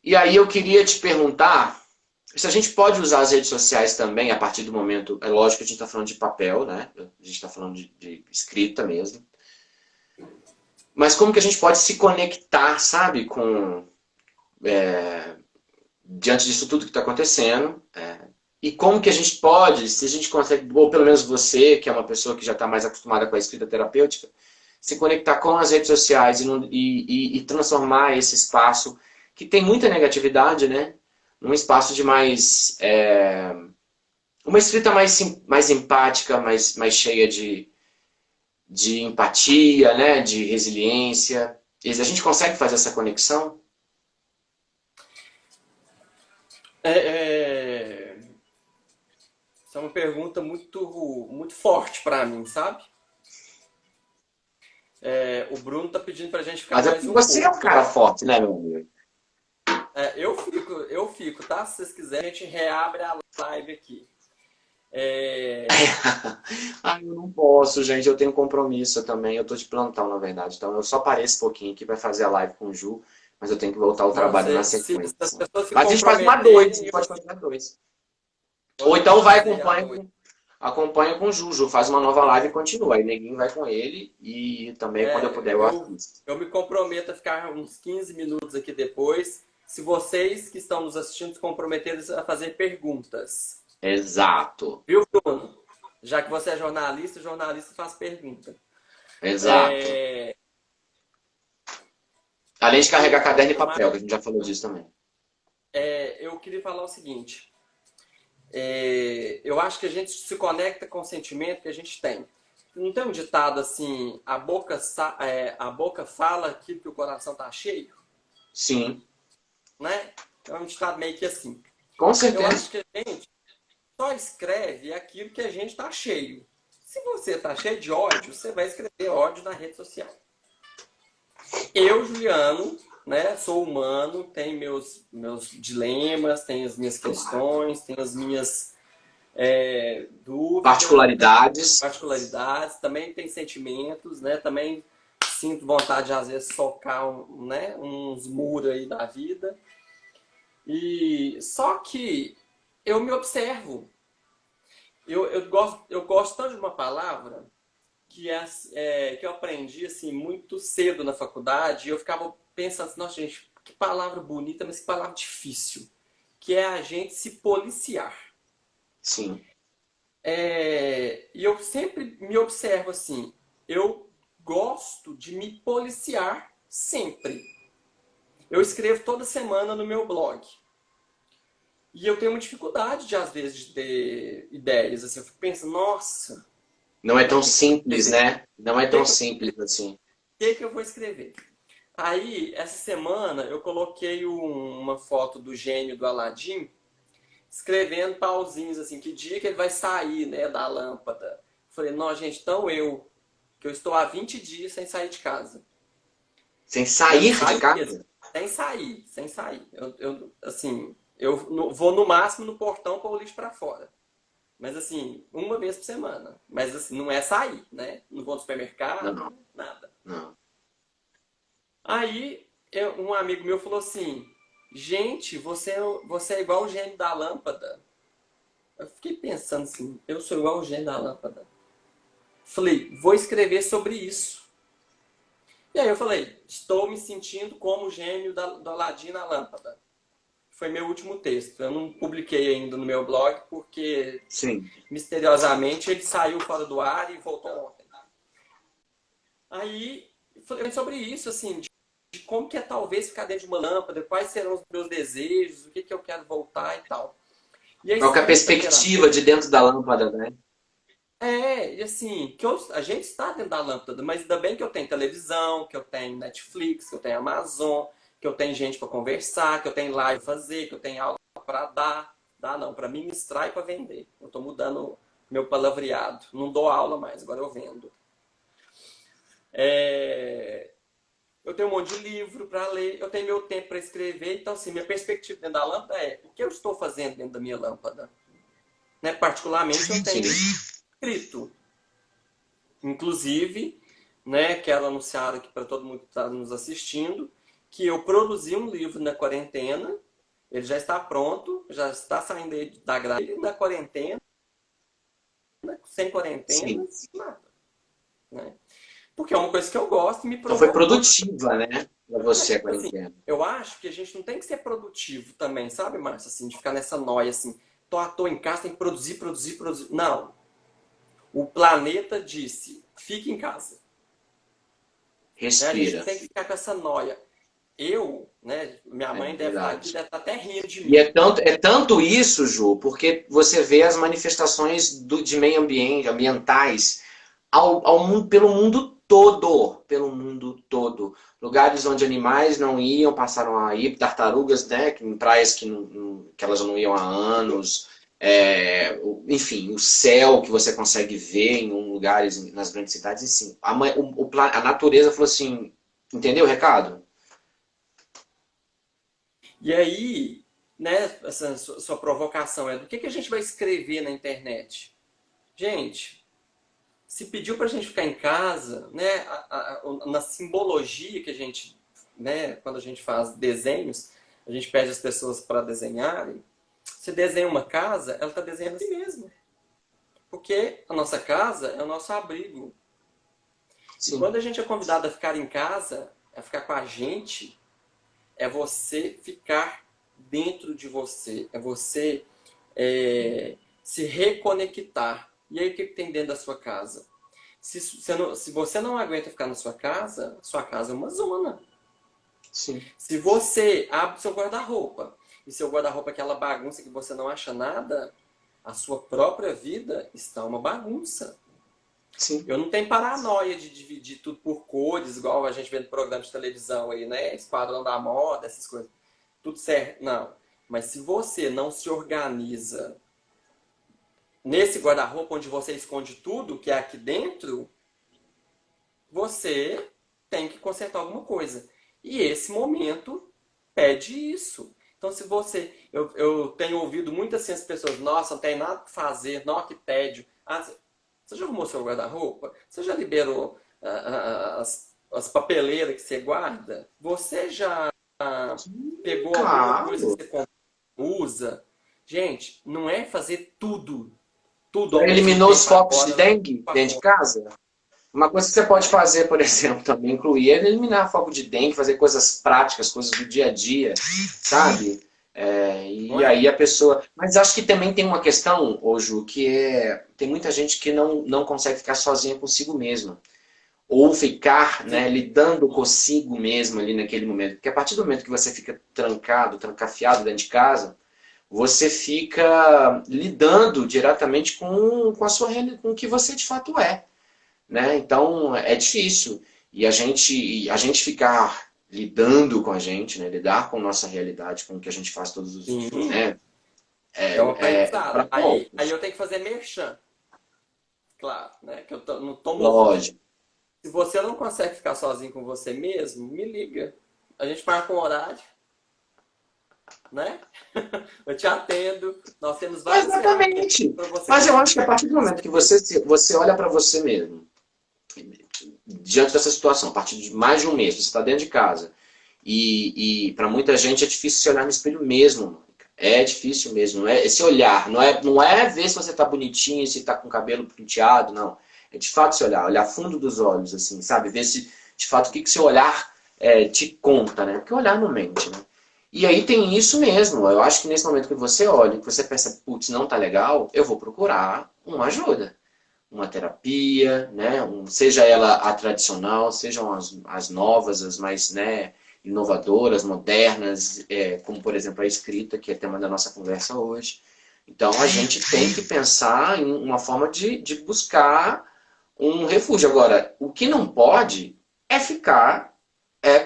E aí eu queria te perguntar, Se a gente pode usar as redes sociais também a partir do momento, é lógico que a gente está falando de papel, né? A gente está falando de escrita mesmo. Mas como que a gente pode se conectar, sabe, com diante disso tudo que está acontecendo? E como que a gente pode, se a gente consegue, ou pelo menos você, que é uma pessoa que já está mais acostumada com a escrita terapêutica, se conectar com as redes sociais e transformar esse espaço que tem muita negatividade, né? Num espaço de mais uma escrita mais empática, mais cheia de empatia, né? De resiliência. E a gente consegue fazer essa conexão? É, é, Essa é uma pergunta muito forte para mim, sabe? O Bruno tá pedindo pra gente ficar Mas mais um você é um pouco. cara forte, né, meu amigo? Eu fico, tá? Se vocês quiserem, a gente reabre a live aqui. É, Ai, eu não posso, gente. Eu tenho compromisso também. Eu tô de plantão, na verdade. Então eu só apareço um pouquinho aqui para fazer a live com o Ju, mas eu tenho que voltar ao não, trabalho na se as sequência. pessoas se Mas a gente faz uma dois, a comprometerem, gente pode fazer uma dois. Ou podemos então vai fazer a dois. acompanha com o Ju. Ju faz uma nova live e continua. Aí Neguinho vai com ele e também quando eu puder eu Eu, assisto. eu me comprometo a ficar uns 15 minutos aqui depois, se vocês que estão nos assistindo se comprometerem a fazer perguntas. Exato, Viu, Bruno? Já que você é jornalista, o jornalista faz pergunta. exato. É, Além de carregar caderno e mas, papel, que a gente já falou disso também. eu queria falar o seguinte. Eu acho que a gente se conecta com o sentimento que a gente tem. Não tem um ditado assim, a boca fala aquilo que o coração está cheio, Sim, né? É um ditado meio que assim. com Eu certeza. acho que a gente só escreve aquilo que a gente está cheio. Se você está cheio de ódio, você vai escrever ódio na rede social. Eu, Juliano, né, sou humano, tenho meus dilemas, tenho as minhas questões, tenho as minhas dúvidas, Particularidades. particularidades, também tem sentimentos, né? Também sinto vontade de às vezes socar né, uns muros aí da vida. E só que eu me observo. Eu gosto tanto de uma palavra que eu aprendi assim muito cedo na faculdade. E eu ficava pensando assim, nossa gente, que palavra bonita, mas que palavra difícil. Que é a gente se policiar. Sim. E eu sempre me observo assim, eu gosto de me policiar sempre. Eu escrevo toda semana no meu blog. E eu tenho uma dificuldade de, às vezes, de ter ideias. Assim, eu fico pensando, nossa, Não é o tão que que eu vou simples, escrever? né? Não é O que tão que, o simples assim. que eu vou escrever? Aí, essa semana, eu coloquei uma foto do gênio do Aladim, escrevendo pauzinhos assim, que dia que ele vai sair, né, da lâmpada. Falei, não, gente, então que eu estou há 20 dias sem sair de casa. Sem Né? Não sair de saio mesmo. casa? Sem sair. Assim, vou no máximo no portão pôr o lixo para fora. Mas assim, uma vez por semana. Mas assim, não é sair, né? Não vou no Não, supermercado, nada. não. Aí, um amigo meu falou assim, gente, você é igual o gênio da lâmpada. Eu fiquei pensando assim, eu sou igual o gênio da lâmpada. Falei, vou escrever sobre isso. E aí eu falei, estou me sentindo como o gênio do Aladim na lâmpada. Foi meu último texto. Eu não publiquei ainda no meu blog porque Sim. misteriosamente ele saiu fora do ar e voltou ontem. Aí falei sobre isso, assim, de como que é talvez ficar dentro de uma lâmpada, quais serão os meus desejos, o que que eu quero voltar e tal. E a Qual que é a escrita perspectiva de terapêutica dentro da lâmpada, né? e assim, a gente está dentro da lâmpada, mas ainda bem que eu tenho televisão, que eu tenho Netflix, que eu tenho Amazon, que eu tenho gente para conversar, que eu tenho live para fazer, que eu tenho aula para dar não, para ministrar e para vender. Eu estou mudando meu palavreado, não dou aula mais, agora eu vendo. É, Eu tenho um monte de livro para ler, eu tenho meu tempo para escrever, então assim, minha perspectiva dentro da lâmpada é o que eu estou fazendo dentro da minha lâmpada. Né? Particularmente eu Sim. tenho escrito. Inclusive, né, quero anunciar aqui para todo mundo que está nos assistindo, que eu produzi um livro na quarentena Ele já está pronto, já está saindo da grade, da quarentena, sem quarentena, Sim. nada, né? Porque é uma coisa que eu gosto e me Então foi provocou. produtiva, né? Para você a Tipo assim, quarentena. eu acho que a gente não tem que ser produtivo também, sabe, Márcio? Assim, de ficar nessa noia assim, tô à toa em casa, tem que produzir, produzir, produzir. Não. O planeta disse, fique em casa. Né? A gente não Respira. tem que ficar com essa noia. Eu, né, minha É mãe deve estar aqui, verdade. deve estar até rindo de E mim. é tanto isso, Ju, porque você vê as manifestações de meio ambiente, ambientais, pelo mundo todo. Pelo mundo todo. Lugares onde animais não iam, passaram a ir, tartarugas, né, em praias que elas não iam há anos. Enfim, o céu que você consegue ver em lugares, nas grandes cidades, assim, a natureza falou assim, entendeu o recado? E aí, né, essa sua provocação é do que a gente vai escrever na internet? Gente, se pediu para a gente ficar em casa, né, na simbologia que a gente, né, quando a gente faz desenhos, a gente pede as pessoas para desenharem. Se desenha uma casa, ela está desenhando a si mesma. Porque a nossa casa é o nosso abrigo. E Sim, quando a gente é convidado a ficar em casa, a ficar com a gente, é você ficar dentro de você. É você se reconectar. E aí o que tem dentro da sua casa? Se você não aguenta ficar na sua casa é uma zona. sim, Se você abre seu guarda-roupa e seu guarda-roupa é aquela bagunça que você não acha nada, a sua própria vida está uma bagunça. sim. Eu não tenho paranoia de dividir tudo por cores, igual a gente vê no programa de televisão aí, né? Esquadrão da Moda, essas coisas. Tudo certo. Não. Mas se você não se organiza nesse guarda-roupa onde você esconde tudo que é aqui dentro, você tem que consertar alguma coisa. E esse momento pede isso. Então, se você. Eu tenho ouvido muitas assim as pessoas, nossa, não tem nada para fazer, nossa, que tédio. Ah, você já arrumou seu guarda-roupa? Você já liberou as papeleiras que você guarda? Você já pegou alguma coisa que Claro. você usa? Gente, não é fazer tudo, tudo ao Já mesmo eliminou os tempo focos de agora dengue para dentro de fora. casa? Uma coisa que você pode fazer, por exemplo, também incluir é eliminar foco de dengue, fazer coisas práticas, coisas do dia a dia, sabe? Não E é? aí a pessoa. Mas acho que também tem uma questão, ô Ju, que tem muita gente que não consegue ficar sozinha consigo mesma. Ou ficar, Sim. né, lidando consigo mesmo ali naquele momento. Porque a partir do momento que você fica trancado, trancafiado dentro de casa, você fica lidando diretamente com a sua com o que você de fato é, né? Então é difícil e a gente ficar lidando com a gente, né? Lidar com nossa realidade, com o que a gente faz todos os dias, Sim, né? é um Para aprendizado. Aí poucos, eu tenho que fazer merchan, claro, né? Que não tô morto. lógico. Se você não consegue ficar sozinho com você mesmo, me liga. A gente marca um horário, né? Eu te atendo. Nós temos várias ferramentas Exatamente. para você Mas eu conseguir acho que a ficar partir do com momento você que mesmo. você olha para você mesmo, diante dessa situação, a partir de mais de um mês, você está dentro de casa, e para muita gente é difícil se olhar no espelho mesmo, Mônica. É difícil mesmo. É esse olhar. Não é ver se você está bonitinho, se está com o cabelo penteado, não. É de fato se olhar fundo dos olhos, assim, sabe? Ver se de fato o que seu olhar te conta, né? Porque o olhar não mente, né? E aí tem isso mesmo. Eu acho que nesse momento que você olha, que você pensa, putz, não tá legal, eu vou procurar uma ajuda, uma terapia, né? Seja ela a tradicional, sejam as novas, as mais, né, inovadoras, modernas, como por exemplo a escrita, que é tema da nossa conversa hoje. Então a gente tem que pensar em uma forma de buscar um refúgio. Agora, o que não pode é ficar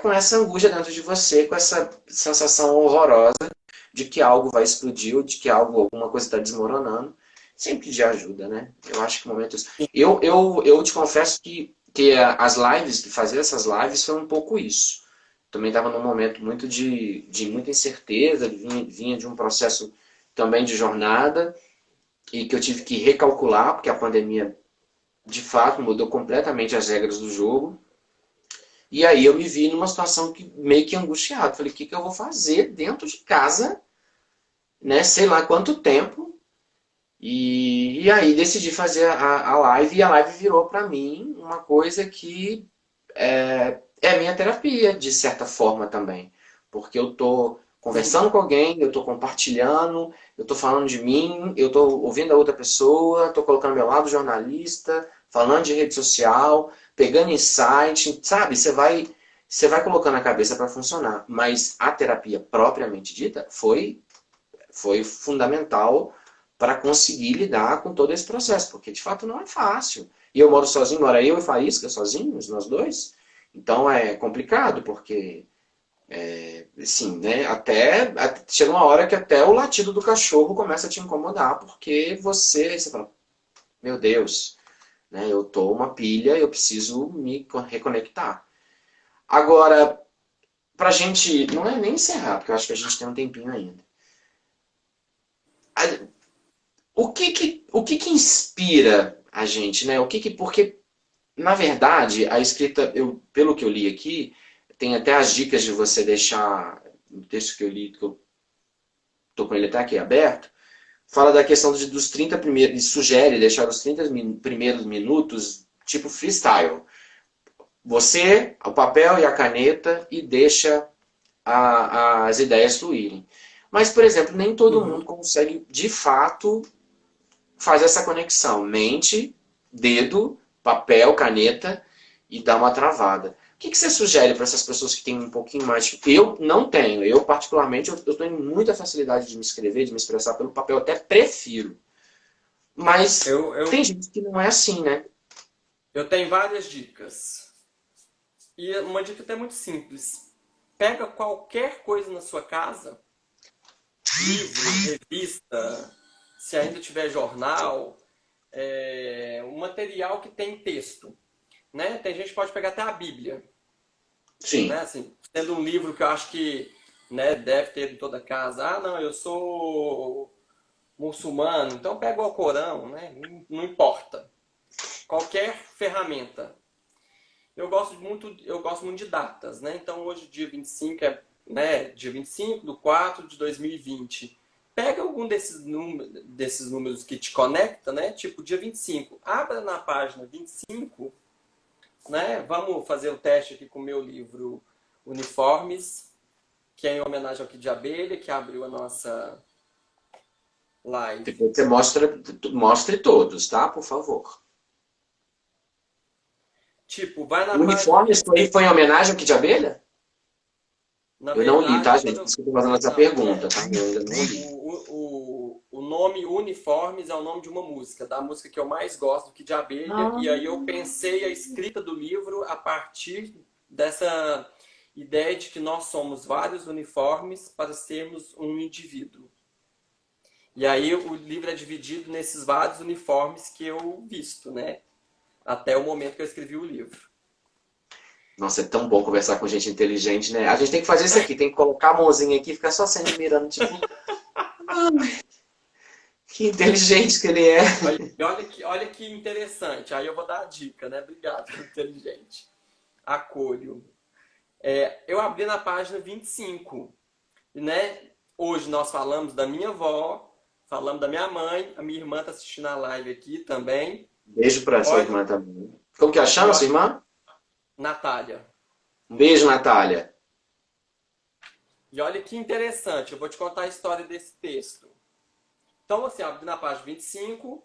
com essa angústia dentro de você, com essa sensação horrorosa de que algo vai explodir ou de que alguma coisa está desmoronando, sem pedir ajuda, né? Eu acho que momentos. Eu te confesso que as lives, que fazer essas lives foi um pouco isso. Também estava num momento muito de muita incerteza, vinha de um processo também de jornada e que eu tive que recalcular, porque a pandemia de fato mudou completamente as regras do jogo. E aí eu me vi numa situação que, meio que angustiado. Falei, o que eu vou fazer dentro de casa né, sei lá quanto tempo, e aí decidi fazer a live, e a live virou para mim uma coisa que é a minha terapia, de certa forma também. Porque eu tô Sim. conversando com alguém, eu tô compartilhando, eu tô falando de mim, eu tô ouvindo a outra pessoa, tô colocando meu lado jornalista, falando de rede social, pegando insight, sabe? Você vai colocando a cabeça para funcionar. Mas a terapia propriamente dita foi fundamental para conseguir lidar com todo esse processo, porque de fato não é fácil. E eu moro sozinho, mora eu e Faísca sozinhos, nós dois. Então é complicado, porque, assim, né, chega uma hora que até o latido do cachorro começa a te incomodar, porque você fala, meu Deus, né, eu tô uma pilha, eu preciso me reconectar. Agora, pra gente, não é nem encerrar, porque eu acho que a gente tem um tempinho ainda. O que que inspira a gente, né? Porque, na verdade, a escrita, pelo que eu li aqui, tem até as dicas de você deixar, no texto que eu li, que eu tô com ele até aqui aberto, fala da questão dos 30 primeiros, e sugere deixar os 30 primeiros minutos tipo freestyle. Você, o papel e a caneta, e deixa as ideias fluírem. Mas, por exemplo, nem todo mundo Uhum. consegue, de fato, faz essa conexão mente, dedo, papel, caneta e dá uma travada. O que você sugere para essas pessoas que têm um pouquinho mais? Eu não tenho. Eu, particularmente, eu tenho muita facilidade de me escrever, de me expressar pelo papel. Até prefiro. Mas Eu, eu, tem gente que não é assim, né? eu tenho várias dicas. E uma dica até muito simples. Pega qualquer coisa na sua casa, livro, revista, se ainda tiver jornal, um material que tem texto, né? Tem gente que pode pegar até a Bíblia, né? Sim. Assim, sendo um livro que eu acho que, né, deve ter em toda casa. Ah, não, eu sou muçulmano, então pega o Alcorão, né? Não importa. Qualquer ferramenta. Eu gosto muito de datas, né? Então hoje, dia 25 né, dia 25/4/2020. Pega algum desses números que te conecta, né? Tipo, dia 25. Abra na página 25, né? Vamos fazer o teste aqui com o meu livro Uniformes, que é em homenagem ao Kid de Abelha, que abriu a nossa live. Depois você mostre todos, tá? Por favor. Tipo, vai na O página uniforme, isso aí 25. foi em homenagem ao Kid de Abelha? Na Eu não li, tá, verdade, gente? quando Por eu... isso que eu tô fazendo essa Não, pergunta, tá? Eu ainda não li. o nome Uniformes é o nome de uma música, da música que eu mais gosto, do Kid de Abelha, Ah. e aí eu pensei a escrita do livro a partir dessa ideia de que nós somos vários uniformes para sermos um indivíduo. E aí o livro é dividido nesses vários uniformes que eu visto, né? Até o momento que eu escrevi o livro. Nossa, é tão bom conversar com gente inteligente, né? A gente tem que fazer isso aqui, tem que colocar a mãozinha aqui e ficar só se admirando, tipo, ah, que inteligente que ele é. Olha que interessante. Aí eu vou dar a dica, né? Obrigado, inteligente. Acolho. Eu abri na página 25, né? Hoje nós falamos da minha avó, falamos da minha mãe, a minha irmã está assistindo a live aqui também. Beijo pra sua Olha, irmã também. Como que ela e chama, sua olha, irmã? Natália. Um beijo, Natália. E olha que interessante, eu vou te contar a história desse texto. Então, assim, abri na página 25,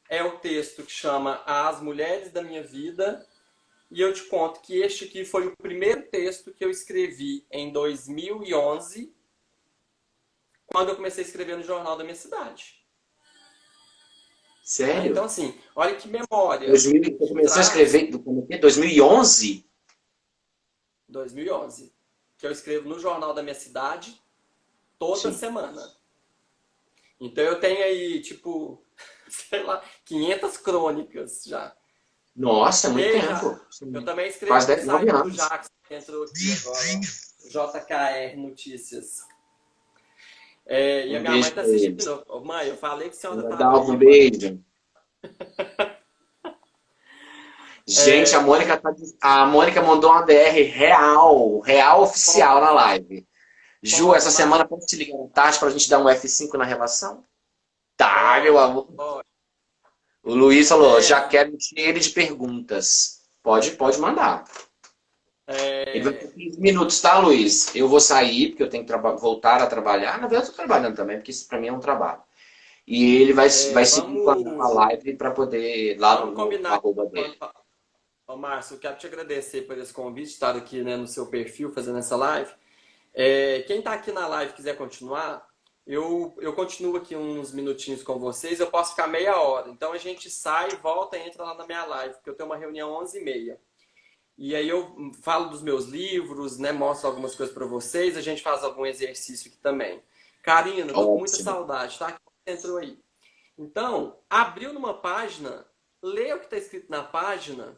é o texto que chama As Mulheres da Minha Vida, e eu te conto que este aqui foi o primeiro texto que eu escrevi em 2011, quando eu comecei a escrever no jornal da minha cidade. Né? Então, Sério? assim, olha que memória 2000, você que começou a traz escrever do quê? 2011? 2011, que eu escrevo no jornal da minha cidade toda Sim. semana. Então eu tenho aí, tipo, sei lá, 500 crônicas já. Nossa, é muito E já, tempo. eu Sim. também Quase escrevo para o 10, 9 site do anos. Jackson, que entrou aqui agora, ó, JKR Notícias. E a Um minha mãe beijo tá pra eles. assistindo. Ô, mãe, eu falei que a senhora tava Dalva, um aí, mãe. beijo. Gente, a Mônica mandou uma DR real, real oficial na Posso? live. Ju, Pode, essa Márcio. semana posso te ligar à tarde pra gente dar um F5 na relação? Tá, meu Pode, amor. pode. O Luiz falou, já É, quero encher ele de perguntas. Pode mandar. Ele vai ter é, 15 minutos, tá, Luiz? Eu vou sair, porque eu tenho que voltar a trabalhar. Na verdade, eu tô trabalhando também, porque isso pra mim é um trabalho. E ele vai seguir com a vamos, live pra poder, lá vamos no combinar. arroba dele. Ô, Márcio, eu quero te agradecer por esse convite, estar aqui, né, no seu perfil, fazendo essa live. Quem está aqui na live e quiser continuar, eu continuo aqui uns minutinhos com vocês, eu posso ficar meia hora. Então a gente sai, volta e entra lá na minha live, porque eu tenho uma reunião 11h30. E aí eu falo dos meus livros, né, mostro algumas coisas para vocês, a gente faz algum exercício aqui também. Karina, tô com muita Ótimo. saudade, tá? Entrou aí. Então, abriu numa página, lê o que está escrito na página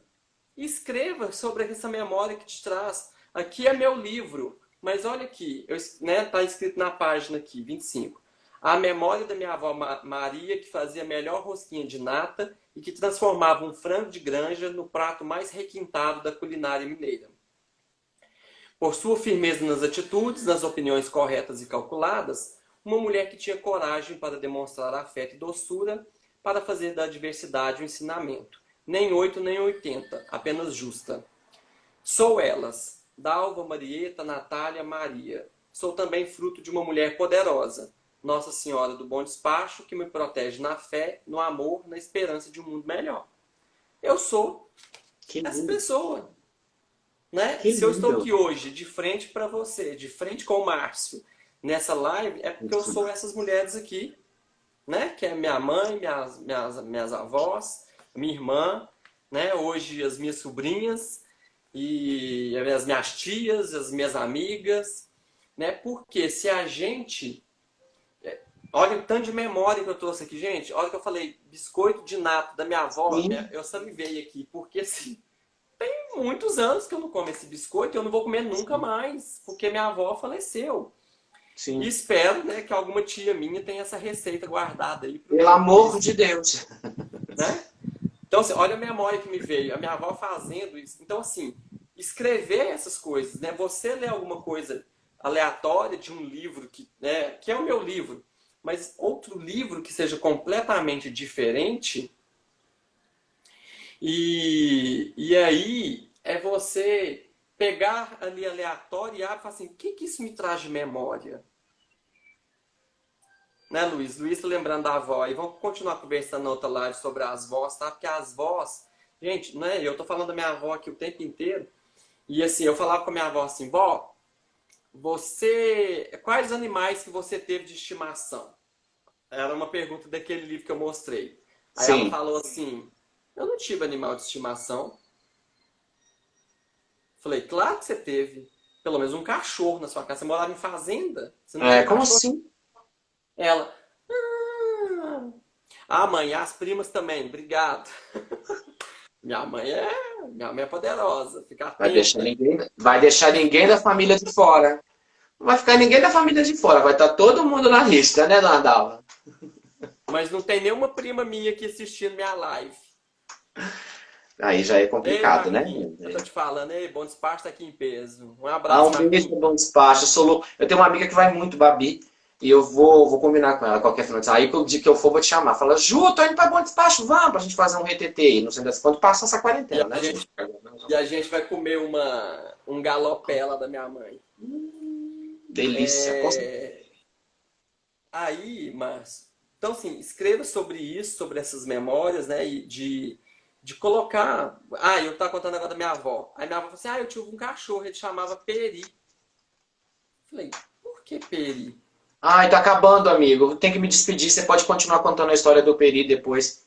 e escreva sobre essa memória que te traz. Aqui é meu livro, mas olha aqui, né, tá escrito na página aqui, 25. A memória da minha avó Maria, que fazia a melhor rosquinha de nata e que transformava um frango de granja no prato mais requintado da culinária mineira. Por sua firmeza nas atitudes, nas opiniões corretas e calculadas, uma mulher que tinha coragem para demonstrar afeto e doçura, para fazer da diversidade um ensinamento. Nem 8 nem 80, apenas justa. Sou elas, Dalva, Marieta, Natália, Maria. Sou também fruto de uma mulher poderosa, Nossa Senhora do Bom Despacho, que me protege na fé, no amor, na esperança de um mundo melhor. Eu sou Que essa lindo. pessoa, né? Que Se eu estou lindo. aqui hoje, de frente para você, de frente com o Márcio, nessa live, é porque eu sou essas mulheres aqui, né? Que é minha mãe, minhas avós, minha irmã, né? Hoje as minhas sobrinhas e as minhas tias, as minhas amigas, né? Porque se a gente... Olha o tanto de memória que eu trouxe aqui, gente. Olha que eu falei biscoito de nata da minha avó, Sim, eu salivei aqui, porque assim, tem muitos anos que eu não como esse biscoito e eu não vou comer nunca sim, mais, porque minha avó faleceu. E sim. espero, né, que alguma tia minha tenha essa receita guardada aí para o Pelo dia que amor isso, de Deus. né? Então, assim, olha a memória que me veio, a minha avó fazendo isso. Então, assim, escrever essas coisas, né? Você lê alguma coisa aleatória de um livro que é o meu livro, mas outro livro que seja completamente diferente, e aí é você pegar ali aleatório e falar assim, o que que isso me traz de memória? Né, Luiz? Luiz tá lembrando da avó. E vamos continuar conversando na outra live sobre as vós, tá? Porque as vós, gente, né? Eu tô falando da minha avó aqui o tempo inteiro. E assim, eu falava com a minha avó assim, vó, quais animais que você teve de estimação? Era uma pergunta daquele livro que eu mostrei. Aí ela Sim. falou assim, eu não tive animal de estimação. Falei, claro que você teve. Pelo menos um cachorro na sua casa. Você morava em fazenda? Você não tinha É, um como cachorro? assim? Ela, mãe, as primas também, obrigado. Minha mãe é poderosa, fica atenta. Vai deixar ninguém da família de fora. Não vai ficar ninguém da família de fora, vai estar todo mundo na lista, né, Landala? Mas não tem nenhuma prima minha aqui assistindo minha live. Aí já é Ei, complicado, né? Marquinhos, eu tô te falando, ei, Bom Despacho tá aqui em peso. Um Ah, abraço, um beijo, Marquinhos. bom despacho. Eu tenho uma amiga que vai muito, Babi, e eu vou combinar com ela qualquer final de semana. Aí, o dia que eu for, vou te chamar. Fala, Ju, tô indo pra Bom Despacho, vamos pra gente fazer um RTT aí. Não sei quando passa essa E quarentena, a né, Ju? gente, e a gente vai comer um galopé lá da minha mãe. Delícia. É, Aí, Márcio, então assim, escreva sobre isso, sobre essas memórias, né? E de colocar. Eu tava contando agora da minha avó. Aí minha avó falou assim: eu tive um cachorro, ele chamava Peri. Falei, por que Peri? Ai, tá acabando, amigo. Tem que me despedir. Você pode continuar contando a história do Peri depois.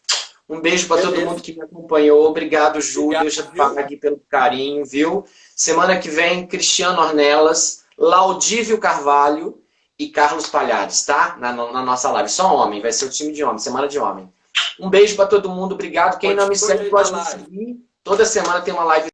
Um beijo para todo mundo Beleza, que me acompanhou. Obrigado, Ju. obrigado, Deus te viu? pague pelo carinho, viu? Semana que vem, Cristiano Ornelas, Laudívio Carvalho e Carlos Palhares, tá? Na nossa live. Só homem, vai ser o time de homem, semana de homem. Um beijo para todo mundo. Obrigado. Quem não me Continue segue aí na pode me live. seguir. Toda semana tem uma live